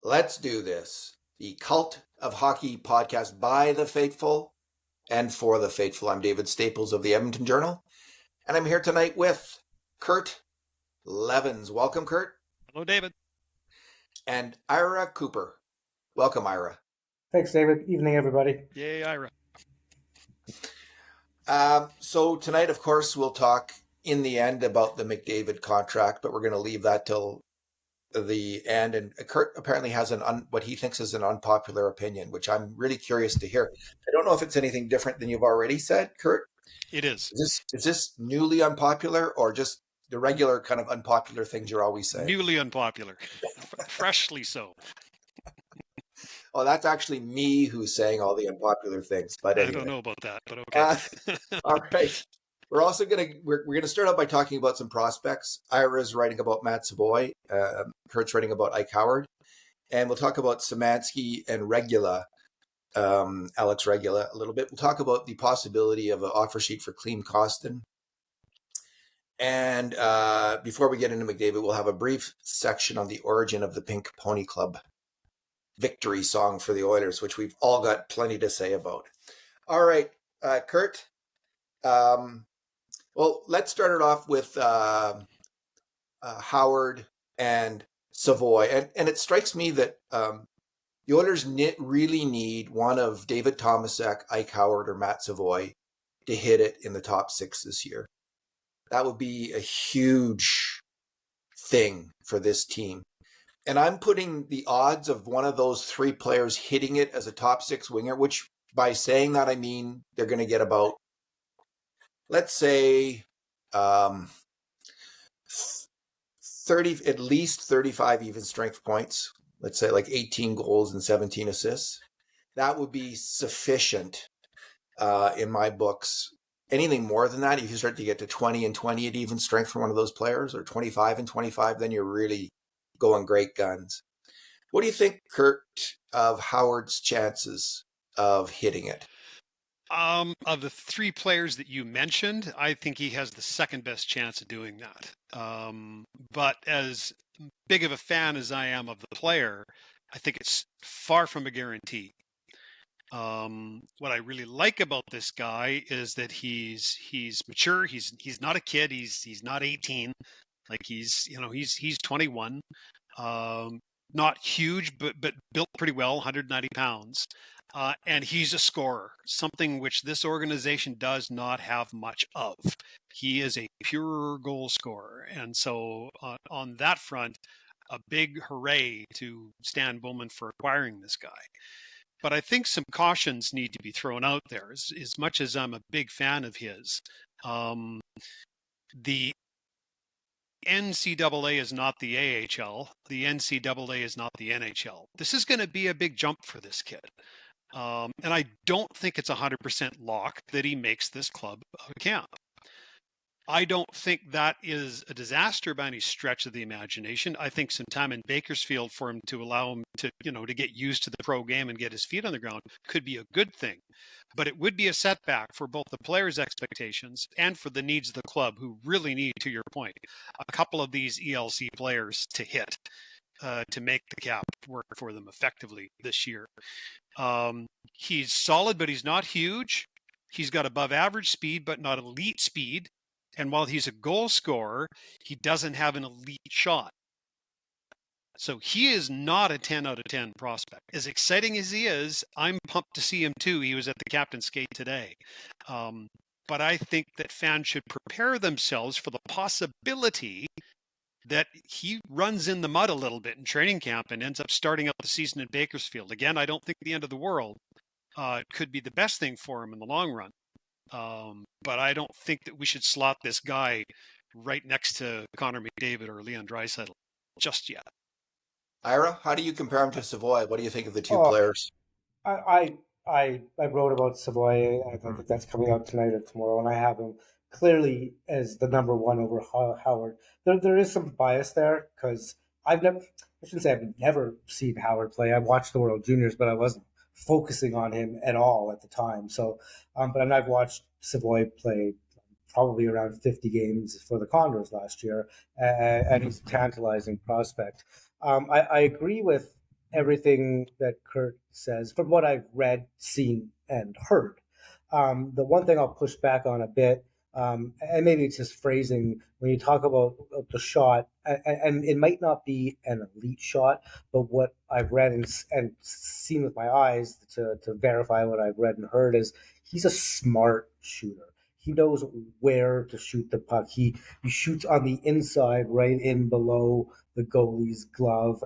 Let's do this. The Cult of Hockey podcast by the faithful and for the faithful. I'm David Staples of the Edmonton Journal, and I'm here tonight with Kurt Leavins. Welcome, Kurt. Hello, David. And Ira Cooper. Welcome, Ira. Thanks, David. Evening, everybody. Yay, Ira. So tonight, of course, we'll talk in the end about the McDavid contract, but we're going to leave that till the end. And Kurt apparently has what he thinks is an unpopular opinion, which I'm really curious to hear. I don't know if it's anything different than you've already said, Kurt. It is. Is this newly unpopular or just the regular kind of unpopular things you're always saying? Newly unpopular. Freshly so. Oh, that's actually me who's saying all the unpopular things. But anyway. I don't know about that, but okay. All right. We're also we're gonna start out by talking about some prospects. Ira's writing about Matt Savoie. Kurt's writing about Ike Howard, and we'll talk about Samansky and Regular, Alex Regular a little bit. We'll talk about the possibility of an offer sheet for Clean Costin. And before we get into McDavid, we'll have a brief section on the origin of the Pink Pony Club victory song for the Oilers, which we've all got plenty to say about. All right, Kurt. Well, let's start it off with Howard and Savoie. And it strikes me that the Oilers really need one of David Tomasek, Ike Howard, or Matt Savoie to hit it in the top six this year. That would be a huge thing for this team. And I'm putting the odds of one of those three players hitting it as a top six winger, which by saying that, I mean they're going to get about, let's say, 30, at least 35 even strength points. Let's say like 18 goals and 17 assists. That would be sufficient in my books. Anything more than that, if you start to get to 20 and 20 at even strength for one of those players, or 25 and 25, then you're really going great guns. What do you think, Kurt, of Howard's chances of hitting it? Of the three players that you mentioned, I think he has the second best chance of doing that. But as big of a fan as I am of the player, I think it's far from a guarantee. What I really like about this guy is that he's mature. He's not a kid. He's not 18. Like he's 21. Not huge, but built pretty well, 190 pounds. And he's a scorer, something which this organization does not have much of. He is a pure goal scorer. And so on that front, a big hooray to Stan Bowman for acquiring this guy. But I think some cautions need to be thrown out there. As much as I'm a big fan of his, the NCAA is not the AHL. The NCAA is not the NHL. This is going to be a big jump for this kid. And I don't think it's 100% lock that he makes this club a camp. I don't think that is a disaster by any stretch of the imagination. I think some time in Bakersfield for him to allow him to get used to the pro game and get his feet on the ground could be a good thing. But it would be a setback for both the players' expectations and for the needs of the club, who really need, to your point, a couple of these ELC players to hit to make the cap work for them effectively this year. He's solid, but he's not huge. He's got above average speed, but not elite speed. And while he's a goal scorer, he doesn't have an elite shot. So he is not a 10 out of 10 prospect. As exciting as he is, I'm pumped to see him too. He was at the captain's skate today. But I think that fans should prepare themselves for the possibility that he runs in the mud a little bit in training camp and ends up starting out the season in Bakersfield. Again, I don't think the end of the world. It could be the best thing for him in the long run. But I don't think that we should slot this guy right next to Connor McDavid or Leon Draisaitl just yet. Ira, how do you compare him to Savoie? What do you think of the two players? I wrote about Savoie. I think that's coming out tonight or tomorrow, and I have him clearly as the number one over Howard. There is some bias there because I shouldn't say I've never seen Howard play. I watched the World Juniors, but I wasn't focusing on him at all at the time. So, but I've watched Savoie play probably around 50 games for the Condors last year, and he's a tantalizing prospect. I agree with everything that Kurt says, from what I've read, seen, and heard. The one thing I'll push back on a bit, and maybe it's just phrasing, when you talk about the shot, and it might not be an elite shot, but what I've read and seen with my eyes to verify what I've read and heard is he's a smart shooter. He knows where to shoot the puck. He shoots on the inside, right in below the goalie's glove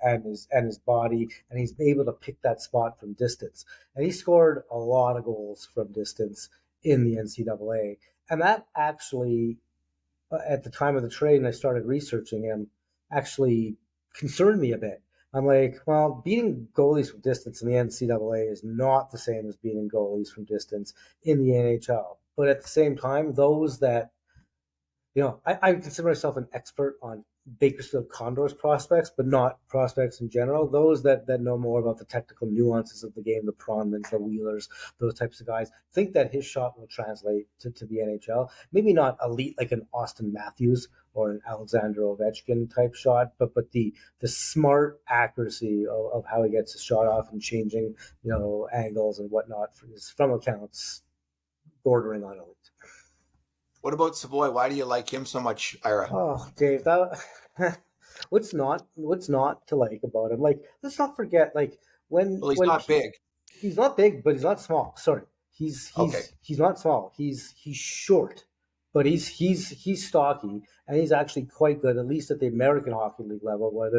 and his body, and he's able to pick that spot from distance. And he scored a lot of goals from distance in the NCAA. And that actually, at the time of the trade, and I started researching him, actually concerned me a bit. I'm like, well, beating goalies from distance in the NCAA is not the same as beating goalies from distance in the NHL. But at the same time, those that, I consider myself an expert on Bakersfield Condors prospects, but not prospects in general. Those that know more about the technical nuances of the game, the Pronmans, the Wheelers, those types of guys, think that his shot will translate to the NHL. Maybe not elite like an Austin Matthews or an Alexander Ovechkin type shot, but the smart accuracy of how he gets his shot off and changing, angles and whatnot from accounts bordering on elite. What about Savoie? Why do you like him so much, Ira? Oh, Dave, what's not to like about him? Like, let's not forget, like when not big. He's not big, but he's not small. Sorry, he's not small. He's short, but he's stocky, and he's actually quite good, at least at the American Hockey League level, where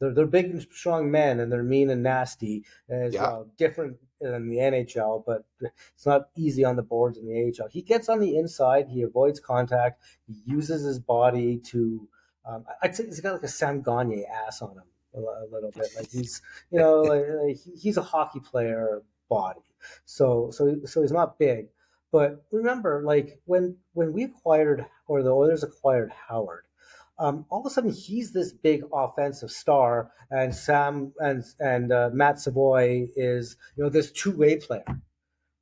they're big and strong men, and they're mean and nasty as well. Different than the NHL, but it's not easy on the boards in the AHL. He gets on the inside. He avoids contact. He uses his body to. I'd say he's got like a Sam Gagner ass on him a little bit. Like he's, he's a hockey player body. So he's not big. But remember, like when we acquired, or the Oilers acquired Howard, all of a sudden he's this big offensive star, and Matt Savoie is this two-way player.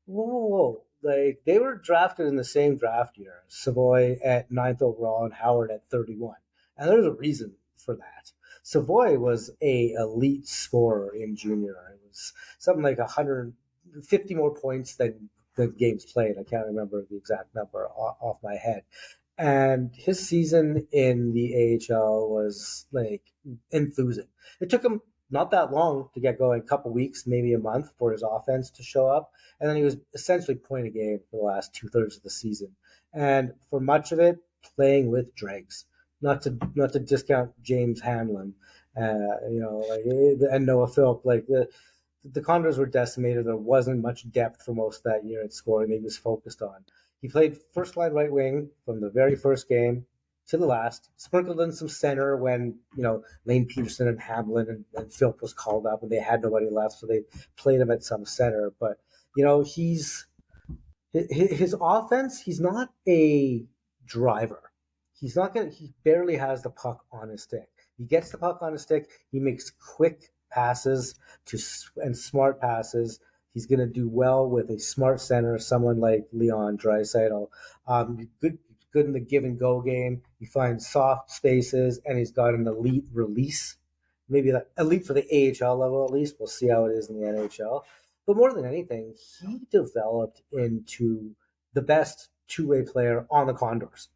Whoa. Like they were drafted in the same draft year, Savoie at 9th overall and Howard at 31, and there's a reason for that. Savoie was a elite scorer in junior. It was something like 150 more points than the games played. I can't remember the exact number off my head. And his season in the AHL was like enthusing. It took him not that long to get going, a couple weeks, maybe a month, for his offense to show up. And then he was essentially point a game for the last 2/3 of the season. And for much of it, playing with dregs. Not to discount James Hanlon, and Noah Philp. Like the Condors were decimated. There wasn't much depth for most of that year at scoring he was focused on. He played first line right wing from the very first game to the last, sprinkled in some center when, Lane Peterson and Hamlin and Philp was called up and they had nobody left, so they played him at some center. But, his offense, he's not a driver. He barely has the puck on his stick. He gets the puck on his stick. He makes quick passes and smart passes. He's going to do well with a smart center, someone like Leon Draisaitl. Good in the give and go game. He finds soft spaces, and he's got an elite release. Maybe that elite for the AHL level, at least. We'll see how it is in the NHL. But more than anything, he developed into the best two-way player on the Condors.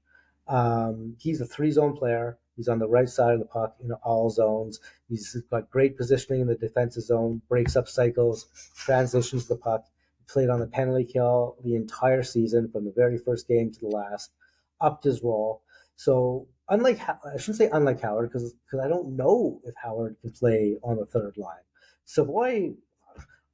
He's a 3-zone player. He's on the right side of the puck in all zones. He's got great positioning in the defensive zone, breaks up cycles, transitions the puck. He played on the penalty kill the entire season from the very first game to the last, upped his role. So I shouldn't say unlike Howard, because I don't know if Howard can play on the third line. Savoie,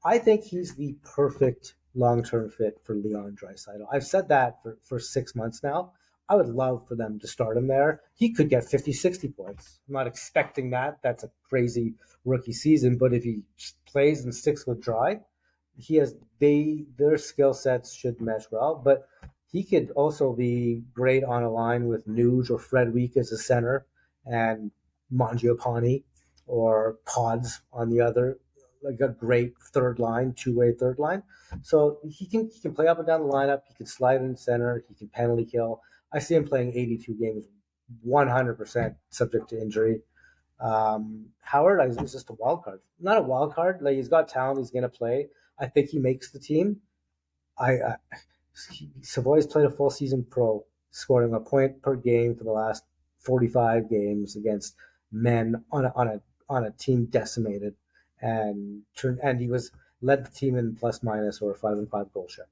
I think he's the perfect long-term fit for Leon Draisaitl. I've said that for 6 months now. I would love for them to start him there. He could get 50, 60 points. I'm not expecting that. That's a crazy rookie season. But if he plays and sticks with Dry, their skill sets should mesh well. But he could also be great on a line with Nuge or Fred Week as a center and Mangiapane or Pods on the other, like a great third line, two-way third line. So he can play up and down the lineup. He can slide in center. He can penalty kill. I see him playing 82 games, 100% subject to injury. Howard is just a wild card. Not a wild card. Like, he's got talent. He's going to play. I think he makes the team. Savoy's played a full season pro, scoring a point per game for the last 45 games against men on a team decimated, and he led the team in plus minus or 5-5 goal share.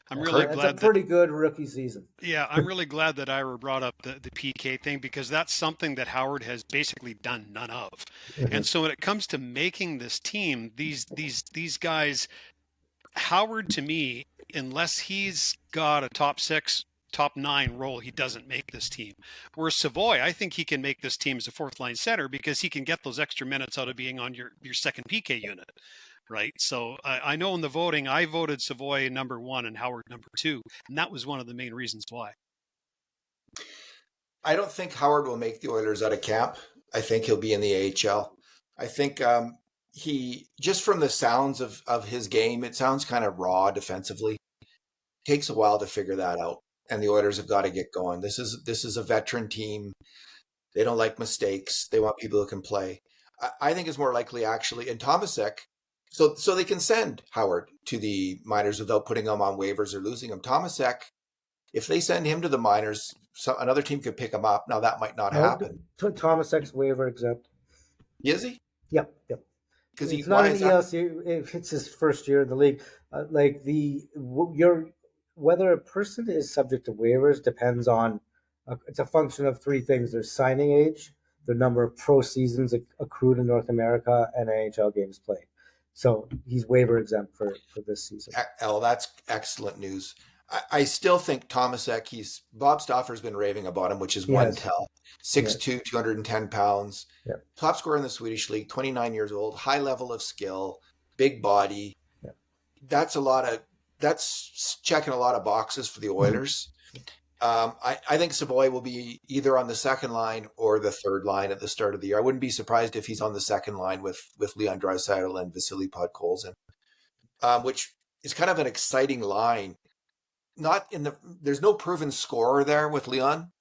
I'm really It's glad a pretty good rookie season. Yeah, I'm really glad that Ira brought up the PK thing, because that's something that Howard has basically done none of. And so when it comes to making this team, these guys, Howard, to me, unless he's got a top 6, top 9 role, he doesn't make this team. Whereas Savoy, I think he can make this team as a fourth line center, because he can get those extra minutes out of being on your second PK unit. Right. So I know in the voting, I voted Savoy number 1 and Howard number 2. And that was one of the main reasons why. I don't think Howard will make the Oilers out of camp. I think he'll be in the AHL. I think he, just from the sounds of his game, it sounds kind of raw defensively. It takes a while to figure that out. And the Oilers have got to get going. This is a veteran team. They don't like mistakes. They want people who can play. I think it's more likely, actually, and Tomasek, so they can send Howard to the minors without putting him on waivers or losing him. Tomasek, if they send him to the minors, another team could pick him up. Now, that might not happen. Tomasek's waiver exempt. Is he? Yep. Because it's not an ELC. If it's his first year in the league, whether a person is subject to waivers depends on. It's a function of 3 things: there's signing age, the number of pro seasons accrued in North America, and NHL games played. So he's waiver exempt for this season. That's excellent news. I still think Tomasek, Bob Stauffer's been raving about him, which is one tell. 6'2", 210 pounds. Yeah. Top scorer in the Swedish league, 29 years old, high level of skill, big body. Yeah. That's checking a lot of boxes for the Oilers. I think Savoy will be either on the second line or the third line at the start of the year. I wouldn't be surprised if he's on the second line with Leon Draisaitl and Vasily Podkolzin, which is kind of an exciting line. There's no proven scorer there with Leon,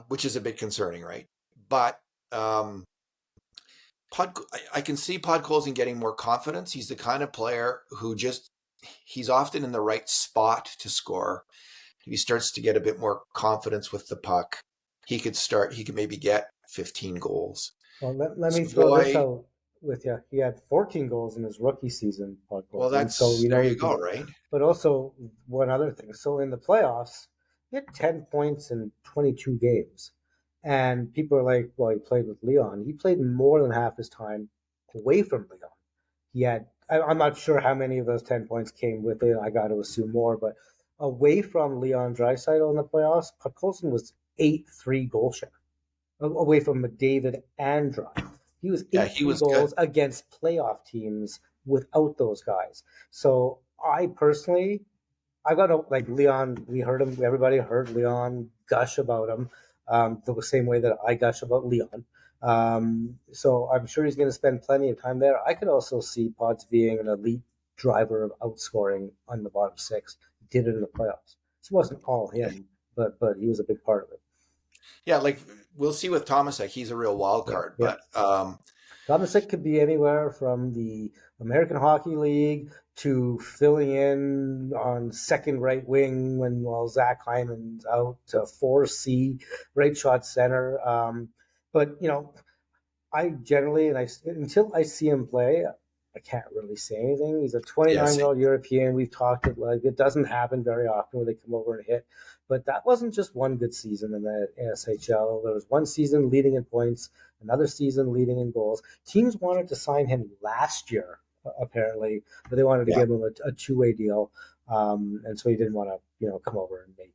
which is a bit concerning, right? But I can see Podkolzin getting more confidence. He's the kind of player who he's often in the right spot to score. If he starts to get a bit more confidence with the puck, he could maybe get 15 goals. Well, let me throw this out with you. He had 14 goals in his rookie season. Well, there you go, right? But also, one other thing. So in the playoffs, he had 10 points in 22 games. And people are like, well, he played with Leon. He played more than half his time away from Leon. I'm not sure how many of those 10 points came with it. I got to assume more, but away from Leon Draisaitl in the playoffs, Podkolzin was 8-3 goal share. Away from McDavid and Dry. He was 8 goals good against playoff teams without those guys. So I personally, I got to, like, Leon, we heard him, everybody heard Leon gush about him the same way that I gush about Leon. So I'm sure he's going to spend plenty of time there. I could also see Pods being an elite driver of outscoring on the bottom 6. He did it in the playoffs. It wasn't all him, but he was a big part of it. Yeah, like we'll see with Tomasek, he's a real wild card. Yeah. But Tomasek could be anywhere from the American Hockey League to filling in on second right wing while Zach Hyman's out, to 4C right shot center. But I generally, until I see him play, I can't really say anything. He's a 29-year-old European. We've talked it doesn't happen very often where they come over and hit. But that wasn't just one good season in the SHL. There was one season leading in points, another season leading in goals. Teams wanted to sign him last year, apparently, but they wanted to give him a two-way deal. And so he didn't want to, come over and make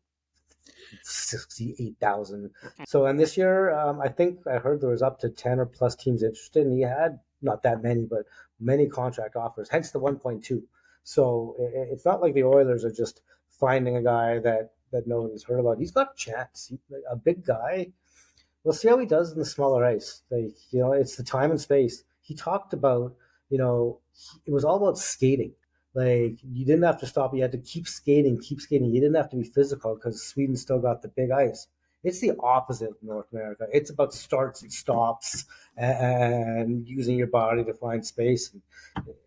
$68,000. So, and this year, I think I heard there was up to 10 or plus teams interested, and he had not that many, but many contract offers, hence the 1.2. So it's not like the Oilers are just finding a guy that nobody's heard about. He's got a chance. A big guy. We'll see how he does in the smaller ice. It's the time and space. He talked about, it was all about skating. Like, you didn't have to stop. You had to keep skating. You didn't have to be physical because Sweden still got the big ice. It's the opposite in North America. It's about starts and stops and using your body to find space. And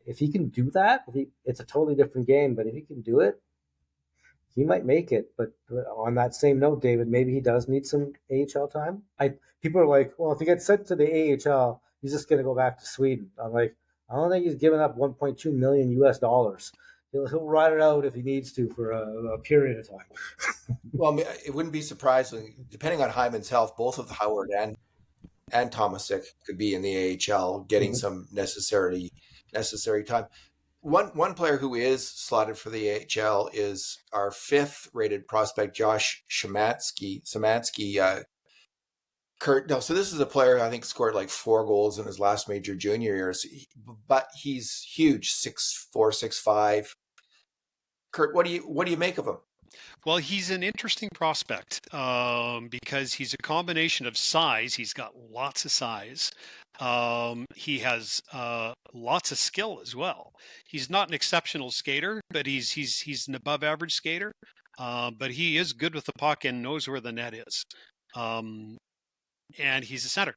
if he can do that, it's a totally different game. But if he can do it, he might make it. But on that same note, David, maybe he does need some AHL time. People are like, well, if he gets sent to the AHL, he's just going to go back to Sweden. I'm like, I don't think he's giving up 1.2 million US dollars. He'll ride it out if he needs to for a period of time. Well, it wouldn't be surprising, depending on Hyman's health, both of Howard and Tomasic could be in the AHL, getting some necessary time. One player who is slotted for the AHL is our 5th rated prospect, Josh Samansky. So this is a player who I think scored like 4 goals in his last major junior years, but he's huge, 6'4", 6'5". Kurt, what do you make of him? Well, he's an interesting prospect because he's a combination of size. He's got lots of size. He has lots of skill as well. He's not an exceptional skater, but he's an above average skater. But he is good with the puck and knows where the net is. And he's a center.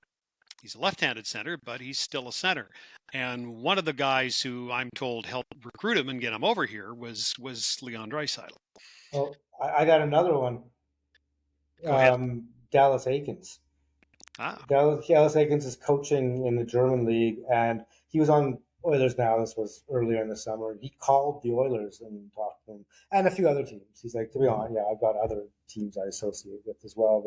He's a left-handed center, but he's still a center. And one of the guys who I'm told helped recruit him and get him over here was Leon Draisaitl. Well, I got another one. Dallas Eakins. Dallas Eakins is coaching in the German league, and he was on Oilers now. This was earlier in the summer. He called the Oilers and talked to them, and a few other teams. He's like, to be honest, I've got other teams I associate with as well,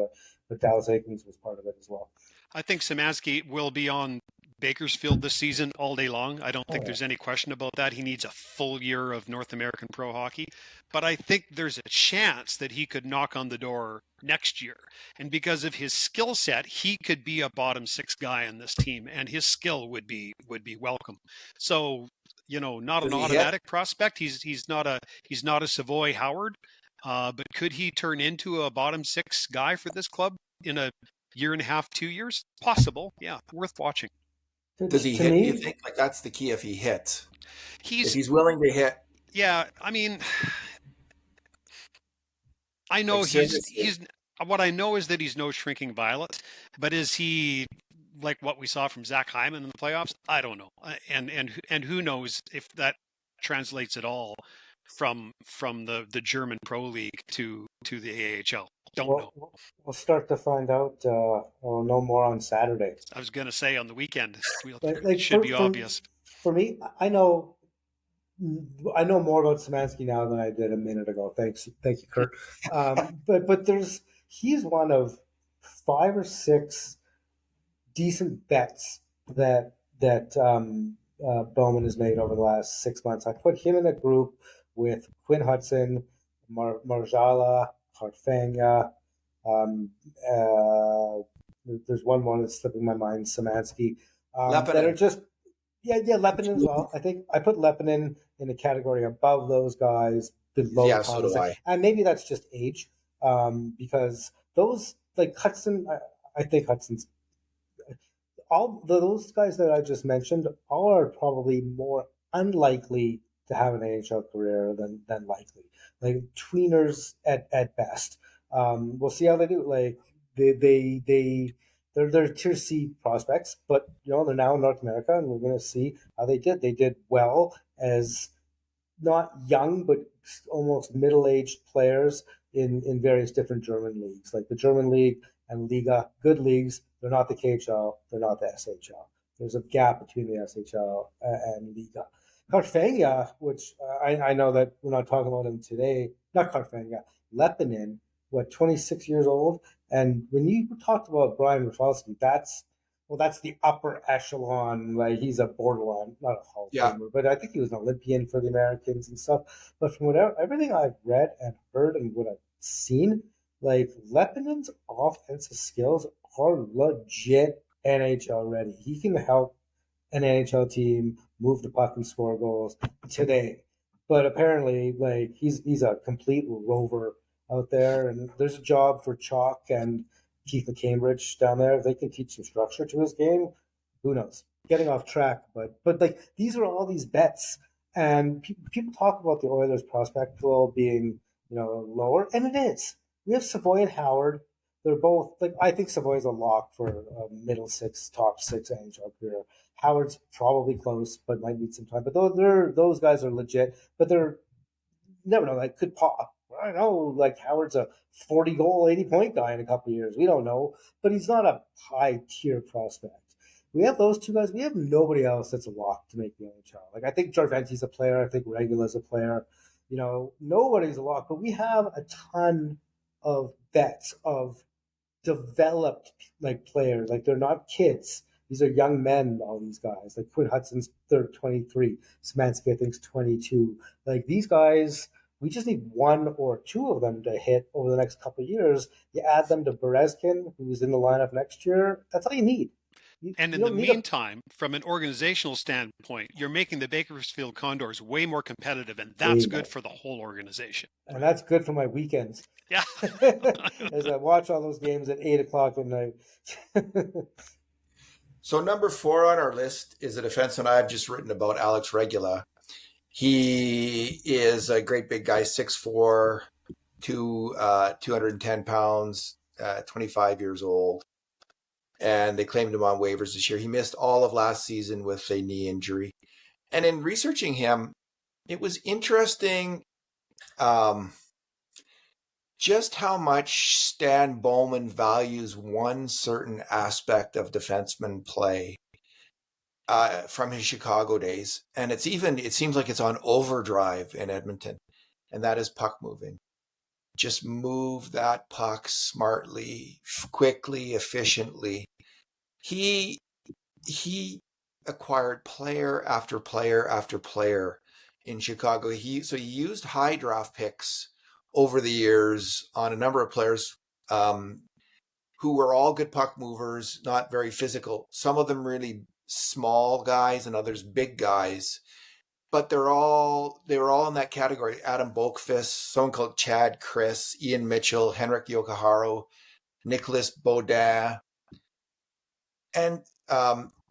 but Dallas Eakins was part of it as well. I think Samansky will be on Bakersfield this season all day long. I don't think there's any question about that. He needs a full year of North American pro hockey. But I think there's a chance that he could knock on the door next year. And because of his skill set, he could be a bottom 6 guy on this team, and his skill would be welcome. So, not an automatic prospect. He's not a Savoie Howard. But could he turn into a bottom 6 guy for this club in a year and a half, 2 years? Possible. Yeah, worth watching. Does he hit? Do you think that's the key if he hits? If he's willing to hit. Yeah, I mean, I know he's what I know is that he's no shrinking violet, but is he like what we saw from Zach Hyman in the playoffs? I don't know. And who knows if that translates at all from the German Pro League to the AHL. Don't know. We'll start to find out. We'll know more on Saturday. I was going to say on the weekend. It should be obvious. For me, I know more about Samansky now than I did a minute ago. Thank you, Kurt. But he's one of 5 or 6 decent bets that Bowman has made over the last 6 months. I put him in a group with Quinn Hudson, Marjala, Harfanga. There's one more that's slipping my mind, Samansky. That are just Leppinen as well. I think I put Leppinen in the category above those guys, below. Yeah, so do I. And maybe that's just age, because those like Hudson. I think Hudson's all those guys that I just mentioned all are probably more unlikely to have an AHL career than likely. Like tweeners at best. We'll see how they do. Like they're tier C prospects, but they're now in North America, and we're going to see how they did. They did well as not young, but almost middle-aged players in various different German leagues, like the German League and Liga, good leagues. They're not the KHL. They're not the SHL. There's a gap between the SHL and Liga. Harfanga, which I know that we're not talking about him today, not Harfanga, Leppinen, 26 years old. And when you talked about Brian Rafalski, that's the upper echelon. Like he's a borderline, not a Hall of Famer, but I think he was an Olympian for the Americans and stuff. But from everything I've read and heard and what I've seen, like Leppinen's offensive skills are legit NHL ready. He can help an NHL team move the puck and score goals today. But apparently, like he's a complete rover out there, and there's a job for Chalk and Keith McCambridge down there. If they can teach some structure to his game, who knows? Getting off track, but like these are all these bets, and people talk about the Oilers prospect pool being lower, and it is. We have Savoie and Howard. they're both like, I think Savoy's a lock for a middle six, top six NHL career. Howard's probably close, but might need some time. But those guys are legit. But they're, you never know, like, could pop. I know, like, Howard's a 40-goal, 80-point guy in a couple of years. We don't know, but he's not a high tier prospect. We have those two guys. We have nobody else that's a lock to make the NHL. Like, I think Jarventi's a player. I think Regular's a player. You know, nobody's a lock, but we have a ton of bets of developed, like, players. Like, they're not kids. These are young men, all these guys. Like, Quinn Hudson's 23. Samansky, I think, is 22. Like, these guys, we just need one or two of them to hit over the next couple of years. You add them to Berezkin, who's in the lineup next year. That's all you need. And in the meantime, from an organizational standpoint, you're making the Bakersfield Condors way more competitive, and that's good for the whole organization. And that's good for my weekends. Yeah. As I watch all those games at 8 o'clock at night. So number 4 on our list is a defenseman I've just written about, Alex Regular. He is a great big guy, 6'4", 210 pounds, 25 years old. And they claimed him on waivers this year. He missed all of last season with a knee injury. And in researching him, it was interesting just how much Stan Bowman values one certain aspect of defenseman play from his Chicago days. And it seems like it's on overdrive in Edmonton. And that is puck moving. Just move that puck smartly, quickly, efficiently. He acquired player after player after player in Chicago. He used high draft picks over the years on a number of players who were all good puck movers, not very physical. Some of them really small guys and others big guys. But they were all in that category. Adam Boakfist, someone called Chad Chris, Ian Mitchell, Henrik Yokoharo, Nicholas Baudin. And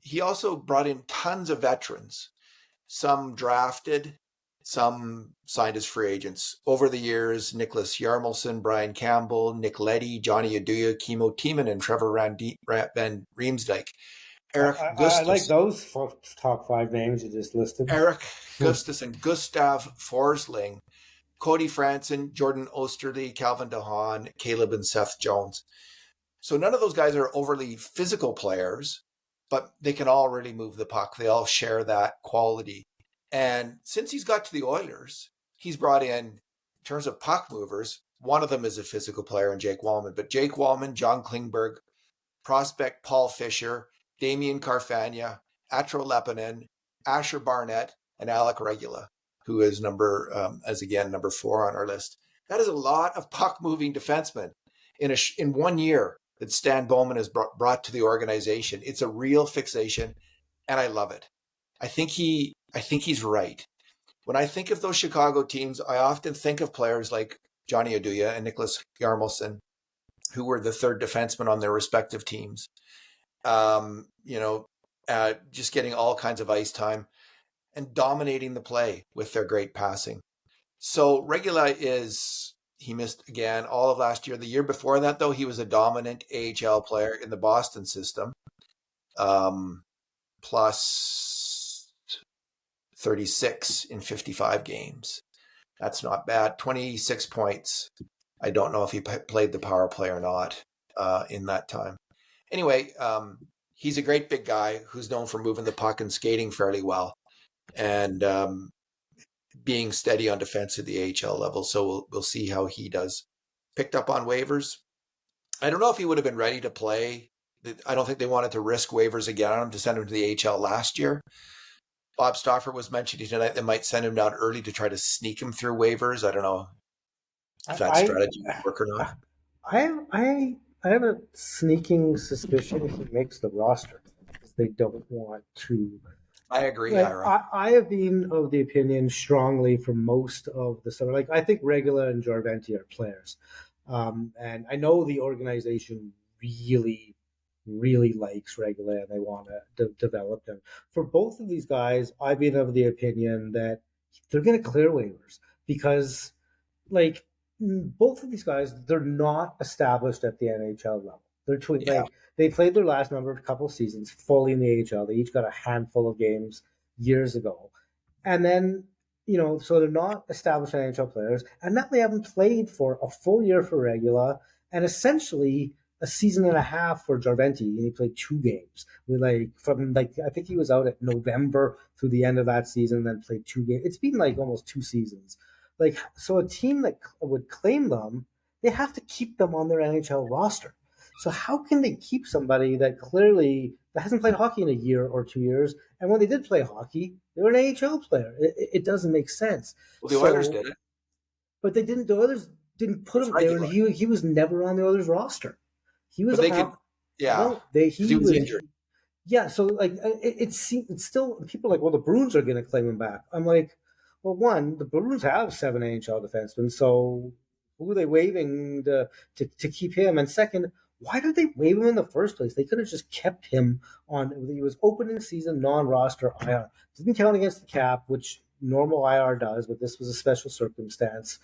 he also brought in tons of veterans, some drafted, some signed as free agents. Over the years, Nicholas Yarmelson, Brian Campbell, Nick Leddy, Johnny Aduya, Kimo Tiemann, and Trevor Van Riemsdyk. Eric Gustafsson. I like those top 5 names you just listed. Eric Gustafsson, Gustav Forsling, Cody Franson, Jordan Osterley, Calvin DeHaan, Caleb and Seth Jones. So none of those guys are overly physical players, but they can all really move the puck. They all share that quality. And since he's got to the Oilers, he's brought in terms of puck movers, one of them is a physical player in Jake Wallman. But Jake Wallman, John Klingberg, prospect Paul Fisher, Damian Carfagna, Atro Leppinen, Asher Barnett, and Alec Regular, who is number 4 on our list. That is a lot of puck-moving defensemen in 1 year that Stan Bowman has brought to the organization. It's a real fixation, and I love it. I think he's right. When I think of those Chicago teams, I often think of players like Johnny Aduya and Nicholas Yarmelson, who were the third defenseman on their respective teams. Just getting all kinds of ice time and dominating the play with their great passing. So Regular he missed again all of last year. The year before that, though, he was a dominant AHL player in the Boston system, plus 36 in 55 games. That's not bad. 26 points. I don't know if he played the power play or not in that time. Anyway, he's a great big guy who's known for moving the puck and skating fairly well and being steady on defense at the AHL level. So we'll see how he does. Picked up on waivers. I don't know if he would have been ready to play. I don't think they wanted to risk waivers again on him to send him to the AHL last year. Bob Stauffer was mentioning tonight they might send him down early to try to sneak him through waivers. I don't know if that strategy would work or not. I have a sneaking suspicion he makes the roster because they don't want to. I agree, like, Ira. I have been of the opinion strongly for most of the summer. Like, I think Regular and Jarventi are players. And I know the organization really, really likes Regular and they want to develop them. For both of these guys, I've been of the opinion that they're going to clear waivers because, like, both of these guys, they're not established at the NHL level. They're Yeah. like they played their last couple seasons fully in the AHL. They each got a handful of games years ago, and then so they're not established NHL players, and now they haven't played for a full year for Regula, and essentially a season and a half for Jarventi, and he played 2 games. I think he was out at November through the end of that season, and then played 2 games. It's been like almost 2 seasons. So a team that would claim them, they have to keep them on their NHL roster. So how can they keep somebody that clearly that hasn't played hockey in a year or 2 years? And when they did play hockey, they were an AHL player. It doesn't make sense. Well, the Oilers did it. But they didn't. The Oilers didn't put him there, and he was never on the Oilers roster. He was. He was injured. Yeah, so it's still people are like, well, the Bruins are going to claim him back. I'm like, well, one, the Bruins have 7 NHL defensemen, so who are they waiving to keep him? And second, why did they waive him in the first place? They could have just kept him on. He was opening season non-roster IR. Didn't count against the cap, which normal IR does, but this was a special circumstance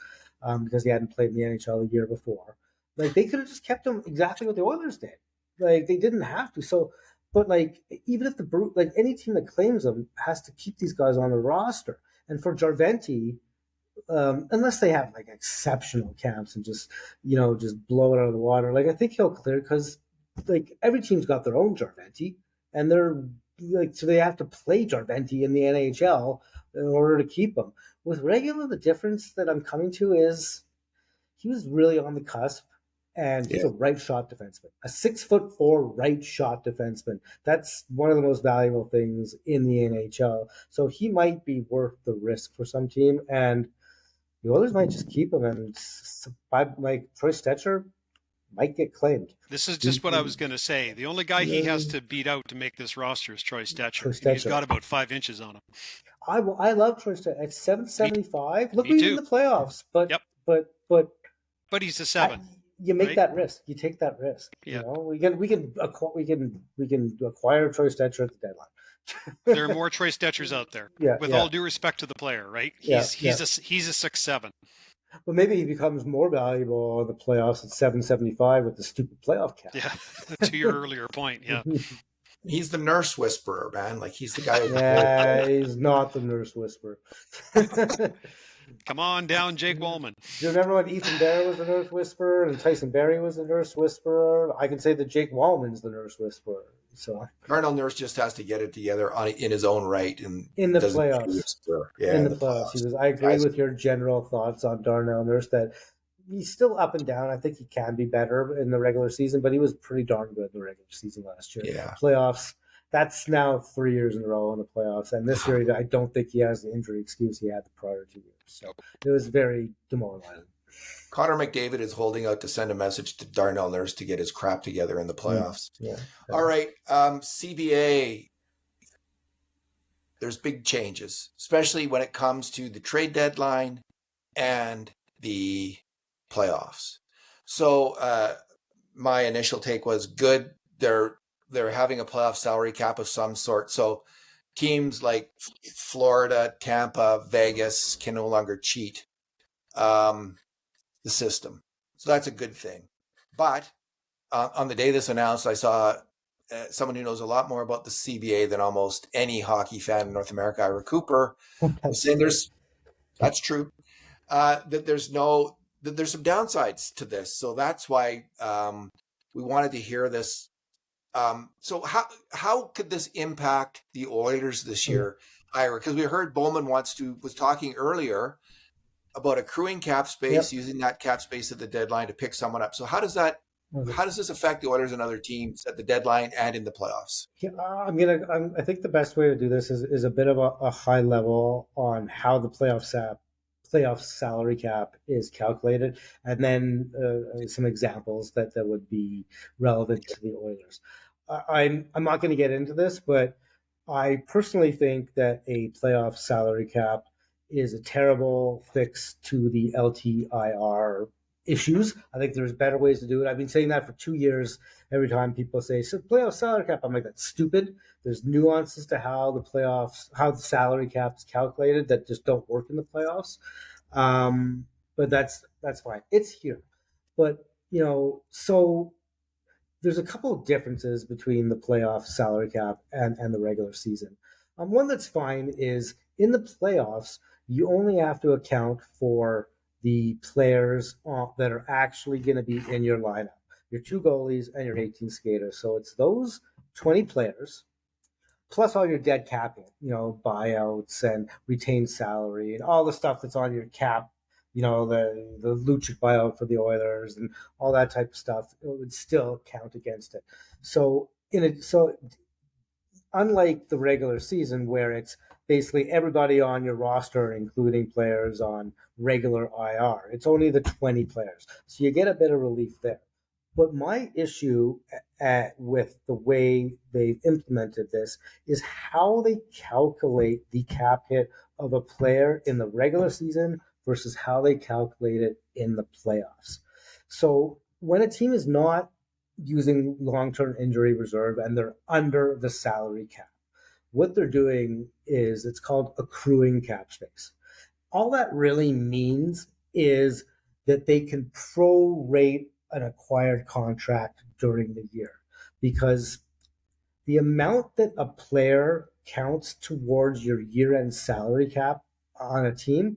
because he hadn't played in the NHL a year before. Like, they could have just kept him exactly what the Oilers did. Like, they didn't have to. So, but even if any team that claims them has to keep these guys on the roster. And for Jarventi, unless they have exceptional camps and just blow it out of the water, I think he'll clear because every team's got their own Jarventi, and they're so they have to play Jarventi in the NHL in order to keep him. With Regular, the difference that I'm coming to is he was really on the cusp. And he's a right shot defenseman, a 6'4" right shot defenseman. That's one of the most valuable things in the NHL. So he might be worth the risk for some team, and the Oilers might just keep him. And Troy Stecher might get claimed. This is just what I was going to say. The only guy he has to beat out to make this roster is Troy Stecher. He's got about 5 inches on him. I love Troy Stecher at 7.75. Look, he's in the playoffs, but he's a 7. You make that risk. You take that risk. Yeah. We can acquire Troy Stecher at the deadline. There are more Troy Stetchers out there. Yeah. With all due respect to the player, right? He's a 6'7". Well, maybe he becomes more valuable in the playoffs at 7.75 with the stupid playoff cap. Yeah. To your earlier point. Yeah. He's the nurse whisperer, man. He's the guy. Yeah, he's not the nurse whisperer. Come on down, Jake Wallman. Do you remember when Ethan Bear was the nurse whisperer and Tyson Barrie was the nurse whisperer? I can say that Jake Wallman's the nurse whisperer. So Darnell Nurse just has to get it together in his own right in the playoffs. Yeah, in the playoffs. I agree with your general thoughts on Darnell Nurse that he's still up and down. I think he can be better in the regular season, but he was pretty darn good in the regular season last year. Yeah. Playoffs. That's now 3 years in a row in the playoffs. And this year, I don't think he has the injury excuse he had the prior 2 years. So it was very demoralizing. Connor McDavid is holding out to send a message to Darnell Nurse to get his crap together in the playoffs. Yeah. All right. CBA, there's big changes, especially when it comes to the trade deadline and the playoffs. So my initial take was good. They're having a playoff salary cap of some sort. So teams like Florida, Tampa, Vegas can no longer cheat the system. So that's a good thing. But on the day this announced, I saw someone who knows a lot more about the CBA than almost any hockey fan in North America, Ira Cooper, saying that's true. That there's some downsides to this. So that's why we wanted to hear this. So how could this impact the Oilers this year, Ira? Because we heard Bowman was talking earlier about accruing cap space, using that cap space at the deadline to pick someone up. So how does this affect the Oilers and other teams at the deadline and in the playoffs? Yeah, I think the best way to do this is a bit of a high level on how the playoff salary cap is calculated, and then some examples that would be relevant to the Oilers. I'm not going to get into this, but I personally think that a playoff salary cap is a terrible fix to the LTIR issues. I think there's better ways to do it. I've been saying that for 2 years. Every time people say, so playoff salary cap, I'm like, that's stupid. There's nuances to how the salary cap is calculated that just don't work in the playoffs. but that's fine. It's here. But, so there's a couple of differences between the playoff salary cap and the regular season. One that's fine is in the playoffs, you only have to account for the players that are actually going to be in your lineup, your 2 goalies and your 18 skaters. So it's those 20 players plus all your dead cap, buyouts and retained salary and all the stuff that's on your cap, the Lucic buyout for the Oilers and all that type of stuff, it would still count against it. So unlike the regular season where it's basically everybody on your roster, including players on regular IR, it's only the 20 players. So you get a bit of relief there. But my issue with the way they've implemented this is how they calculate the cap hit of a player in the regular season versus how they calculate it in the playoffs. So when a team is not using long-term injury reserve and they're under the salary cap, what they're doing is it's called accruing cap space. All that really means is that they can prorate an acquired contract during the year, because the amount that a player counts towards your year-end salary cap on a team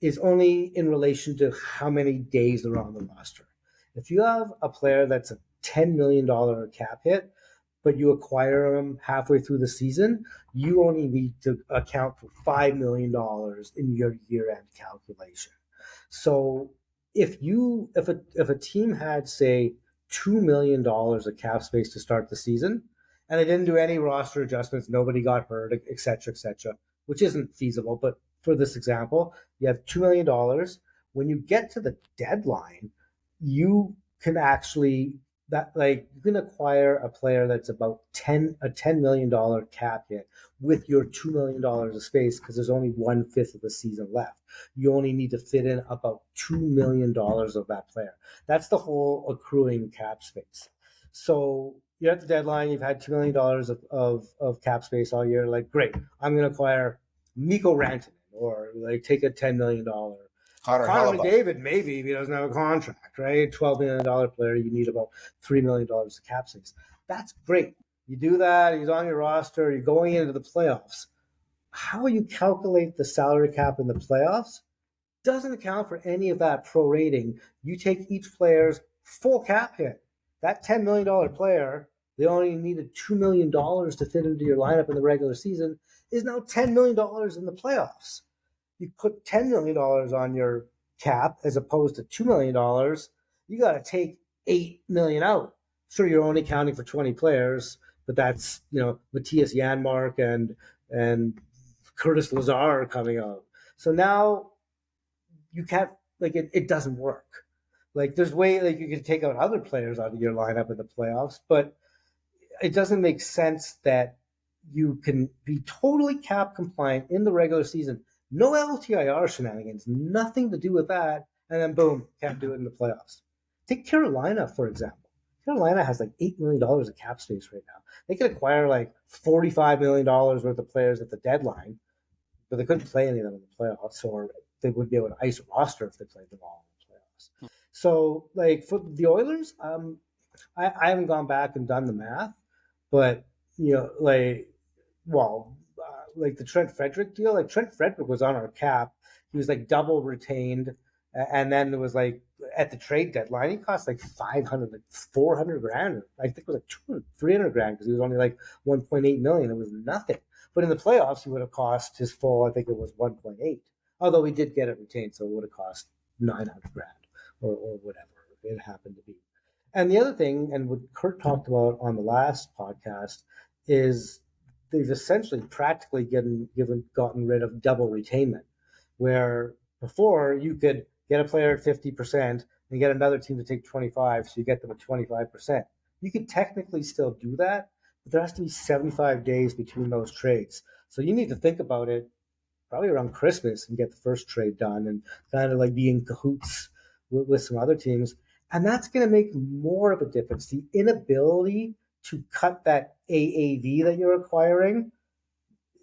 is only in relation to how many days they're on the roster. If you have a player that's a $10 million cap hit, but you acquire them halfway through the season, you only need to account for $5 million in your year-end calculation. So if a team had, say, $2 million of cap space to start the season, and they didn't do any roster adjustments, nobody got hurt, et cetera, which isn't feasible, but for this example, you have $2 million. When you get to the deadline, you can actually you can acquire a player that's about $10 million cap hit with your $2 million of space, because there's only 1/5 of the season left. You only need to fit in about $2 million of that player. That's the whole accruing cap space. So you're at the deadline, you've had $2 million of cap space all year. Like, great, I'm going to acquire Mikko Rantanen, or take a $10 million Connor McDavid, maybe if he doesn't have a contract, right? $12 million player, you need about $3 million of cap space. That's great. You do that, he's on your roster, you're going into the playoffs. How you calculate the salary cap in the playoffs doesn't account for any of that prorating. You take each player's full cap hit. That $10 million player, they only needed $2 million to fit into your lineup in the regular season, is now $10 million in the playoffs. You put $10 million on your cap as opposed to $2 million, you got to take $8 million out. Sure, you're only counting for 20 players, but that's, Matthias Janmark and Curtis Lazar coming out. So now you can't, it doesn't work. There's you can take out other players out of your lineup in the playoffs, but it doesn't make sense that you can be totally cap compliant in the regular season. No LTIR shenanigans, nothing to do with that, and then boom, can't do it in the playoffs. Take Carolina, for example. Carolina has $8 million of cap space right now. They could acquire $45 million worth of players at the deadline, but they couldn't play any of them in the playoffs, or they wouldn't be able to ice a roster if they played them all in the playoffs. So, for the Oilers, I haven't gone back and done the math, but, the Trent Frederick deal, Trent Frederick was on our cap. He was double retained. And then there was at the trade deadline, he cost $400 grand. I think it was $300 grand, because he was only $1.8 million. It was nothing. But in the playoffs, he would have cost his full, I think it was 1.8. Although he did get it retained, so it would have cost $900 grand or whatever it happened to be. And the other thing, and what Kurt talked about on the last podcast, is they've essentially practically gotten rid of double retainment, where before you could get a player at 50% and get another team to take 25%, so you get them at 25%. You could technically still do that, but there has to be 75 days between those trades. So you need to think about it probably around Christmas and get the first trade done, and kind of be in cahoots with some other teams. And that's going to make more of a difference. The inability to cut that AAV that you're acquiring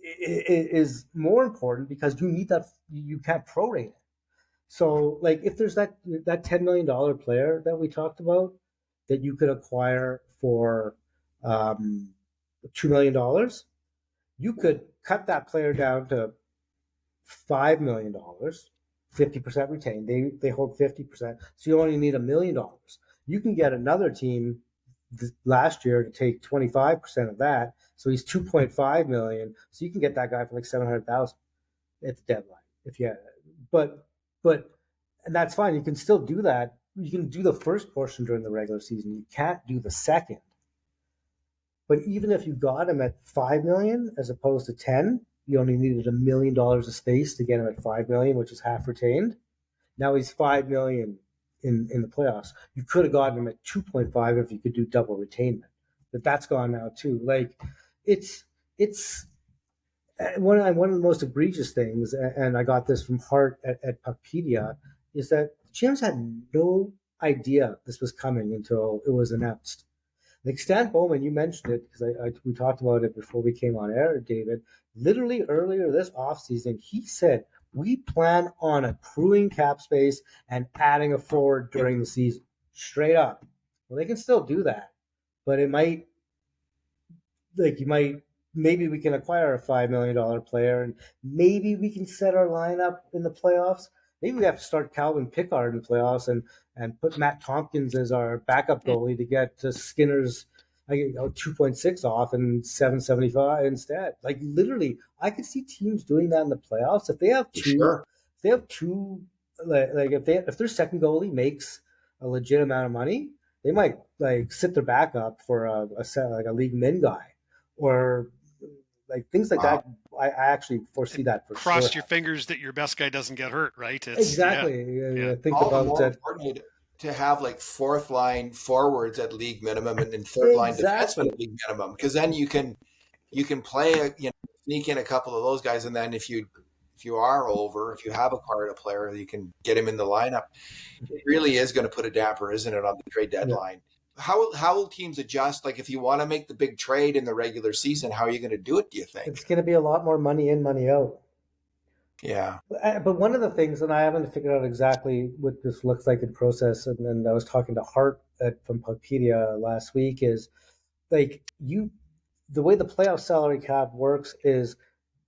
is more important, because you need that. You can't prorate it. So, like, if there's that $10 million player that we talked about that you could acquire for $2 million, you could cut that player down to $5 million, 50% retained. They hold 50%, so you only need $1 million. You can get another team last year to take 25% of that, so he's 2.5 million. So you can get that guy for like 700,000 at the deadline if you. But and that's fine. You can still do that. You can do the first portion during the regular season. You can't do the second. But even if you got him at 5 million as opposed to 10, you only needed $1 million of space to get him at 5 million, which is half retained. Now he's 5 million in the playoffs. You could have gotten him at 2.5 if you could do double retainment, but that's gone now too. Like it's one of the most egregious things, and I got this from Hart at Puckpedia, is that GMs had no idea this was coming until it was announced. Like Stan Bowman, you mentioned it because we talked about it before we came on air, David. Literally earlier this offseason, he said, we plan on accruing cap space and adding a forward during the season. Straight up. Well, they can still do that, but it might, maybe we can acquire a $5 million player and maybe we can set our lineup in the playoffs. Maybe we have to start Calvin Pickard in the playoffs and put Matt Tompkins as our backup goalie to get to Skinner's 2.6 off and 775 instead. Like literally, I could see teams doing that in the playoffs if they have two. Sure. If they have two, if their second goalie makes a legit amount of money, they might like sit their backup for a league min guy or like things like that. I actually foresee that for sure. Cross your fingers that your best guy doesn't get hurt, right? Exactly. Yeah. Think about that. To have like fourth line forwards at league minimum and third line defensemen at league minimum, because then you can play sneak in a couple of those guys, and then if you have acquired a player, you can get him in the lineup. It really is going to put a damper, isn't it, on the trade deadline? Yeah. How will teams adjust? Like if you want to make the big trade in the regular season, how are you going to do it, do you think? It's going to be a lot more money in, money out. Yeah. But one of the things, and I haven't figured out exactly what this looks like in process, and I was talking to Hart from Puckpedia last week, is like the way the playoff salary cap works is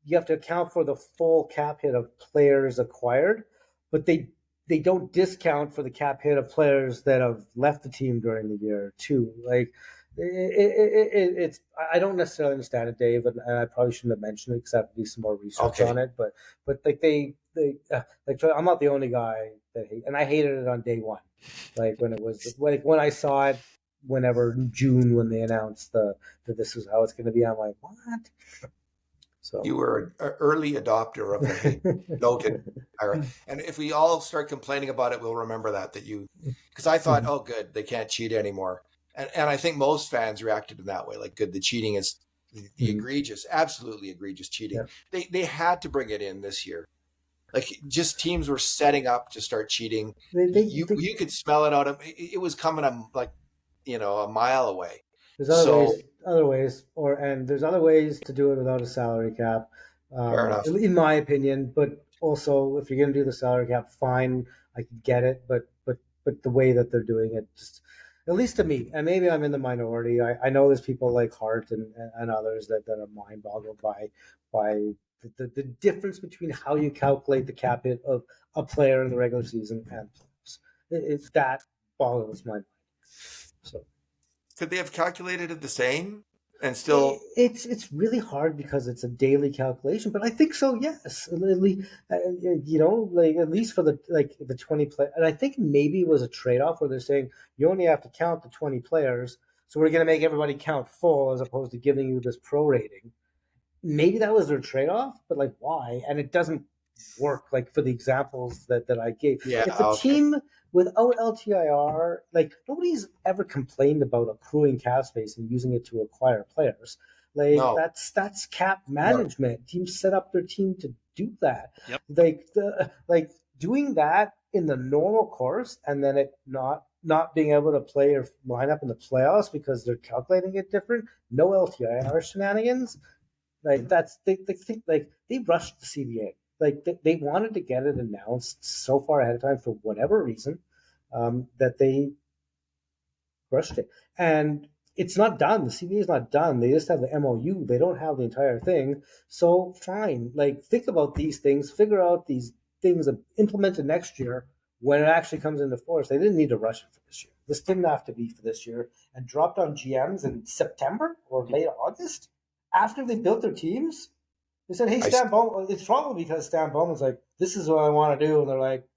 you have to account for the full cap hit of players acquired, but they don't discount for the cap hit of players that have left the team during the year too. Like it's I don't necessarily understand it, Dave, and I probably shouldn't have mentioned it because I have to do some more research on it. But like they I'm not the only guy that and I hated it on day one, like when it was like when I saw it whenever in June when they announced that this is how it's going to be. I'm like, what? So you were an early adopter of the noted, and if we all start complaining about it, we'll remember that you, because I thought, oh, good, they can't cheat anymore, and I think most fans reacted in that way. Like, good, the cheating is the egregious, absolutely egregious cheating. Yeah. They had to bring it in this year. Like, just teams were setting up to start cheating. You could smell it out of it was coming like a mile away. There's other ways, and there's other ways to do it without a salary cap. Fair enough. In my opinion, but also if you're going to do the salary cap, fine, I can get it. But the way that they're doing it, just at least to me, and maybe I'm in the minority. I know there's people like Hart and others that are mind boggled by the difference between how you calculate the cap hit of a player in the regular season and playoffs. It's that boggles my mind. So. Could they have calculated it the same and still? It's really hard because it's a daily calculation, but I think so. Yes, at least for the 20 play, and I think maybe it was a trade off where they're saying you only have to count the 20 players, so we're going to make everybody count full as opposed to giving you this prorating. Maybe that was their trade off, but like why? And it doesn't work. Like for the examples that I gave, if a team without LTIR, like nobody's ever complained about accruing cap space and using it to acquire players. Like that's cap management. Teams set up their team to do that. Yep. Like doing that in the normal course and then it not being able to play or line up in the playoffs because they're calculating it different. No LTIR shenanigans. Like they think like they rushed the CBA. like they wanted to get it announced so far ahead of time for whatever reason, that they rushed it. And it's not done. The CBA is not done. They just have the MOU. They don't have the entire thing. So fine. Like, think about these things, figure out these things and implement it next year when it actually comes into force. They didn't need to rush it for this year. This didn't have to be for this year, and dropped on GMs in September or late August after they built their teams. They said, "Hey, Stan Bowman." It's probably because Stan Bowman's like, "This is what I want to do," and they're like,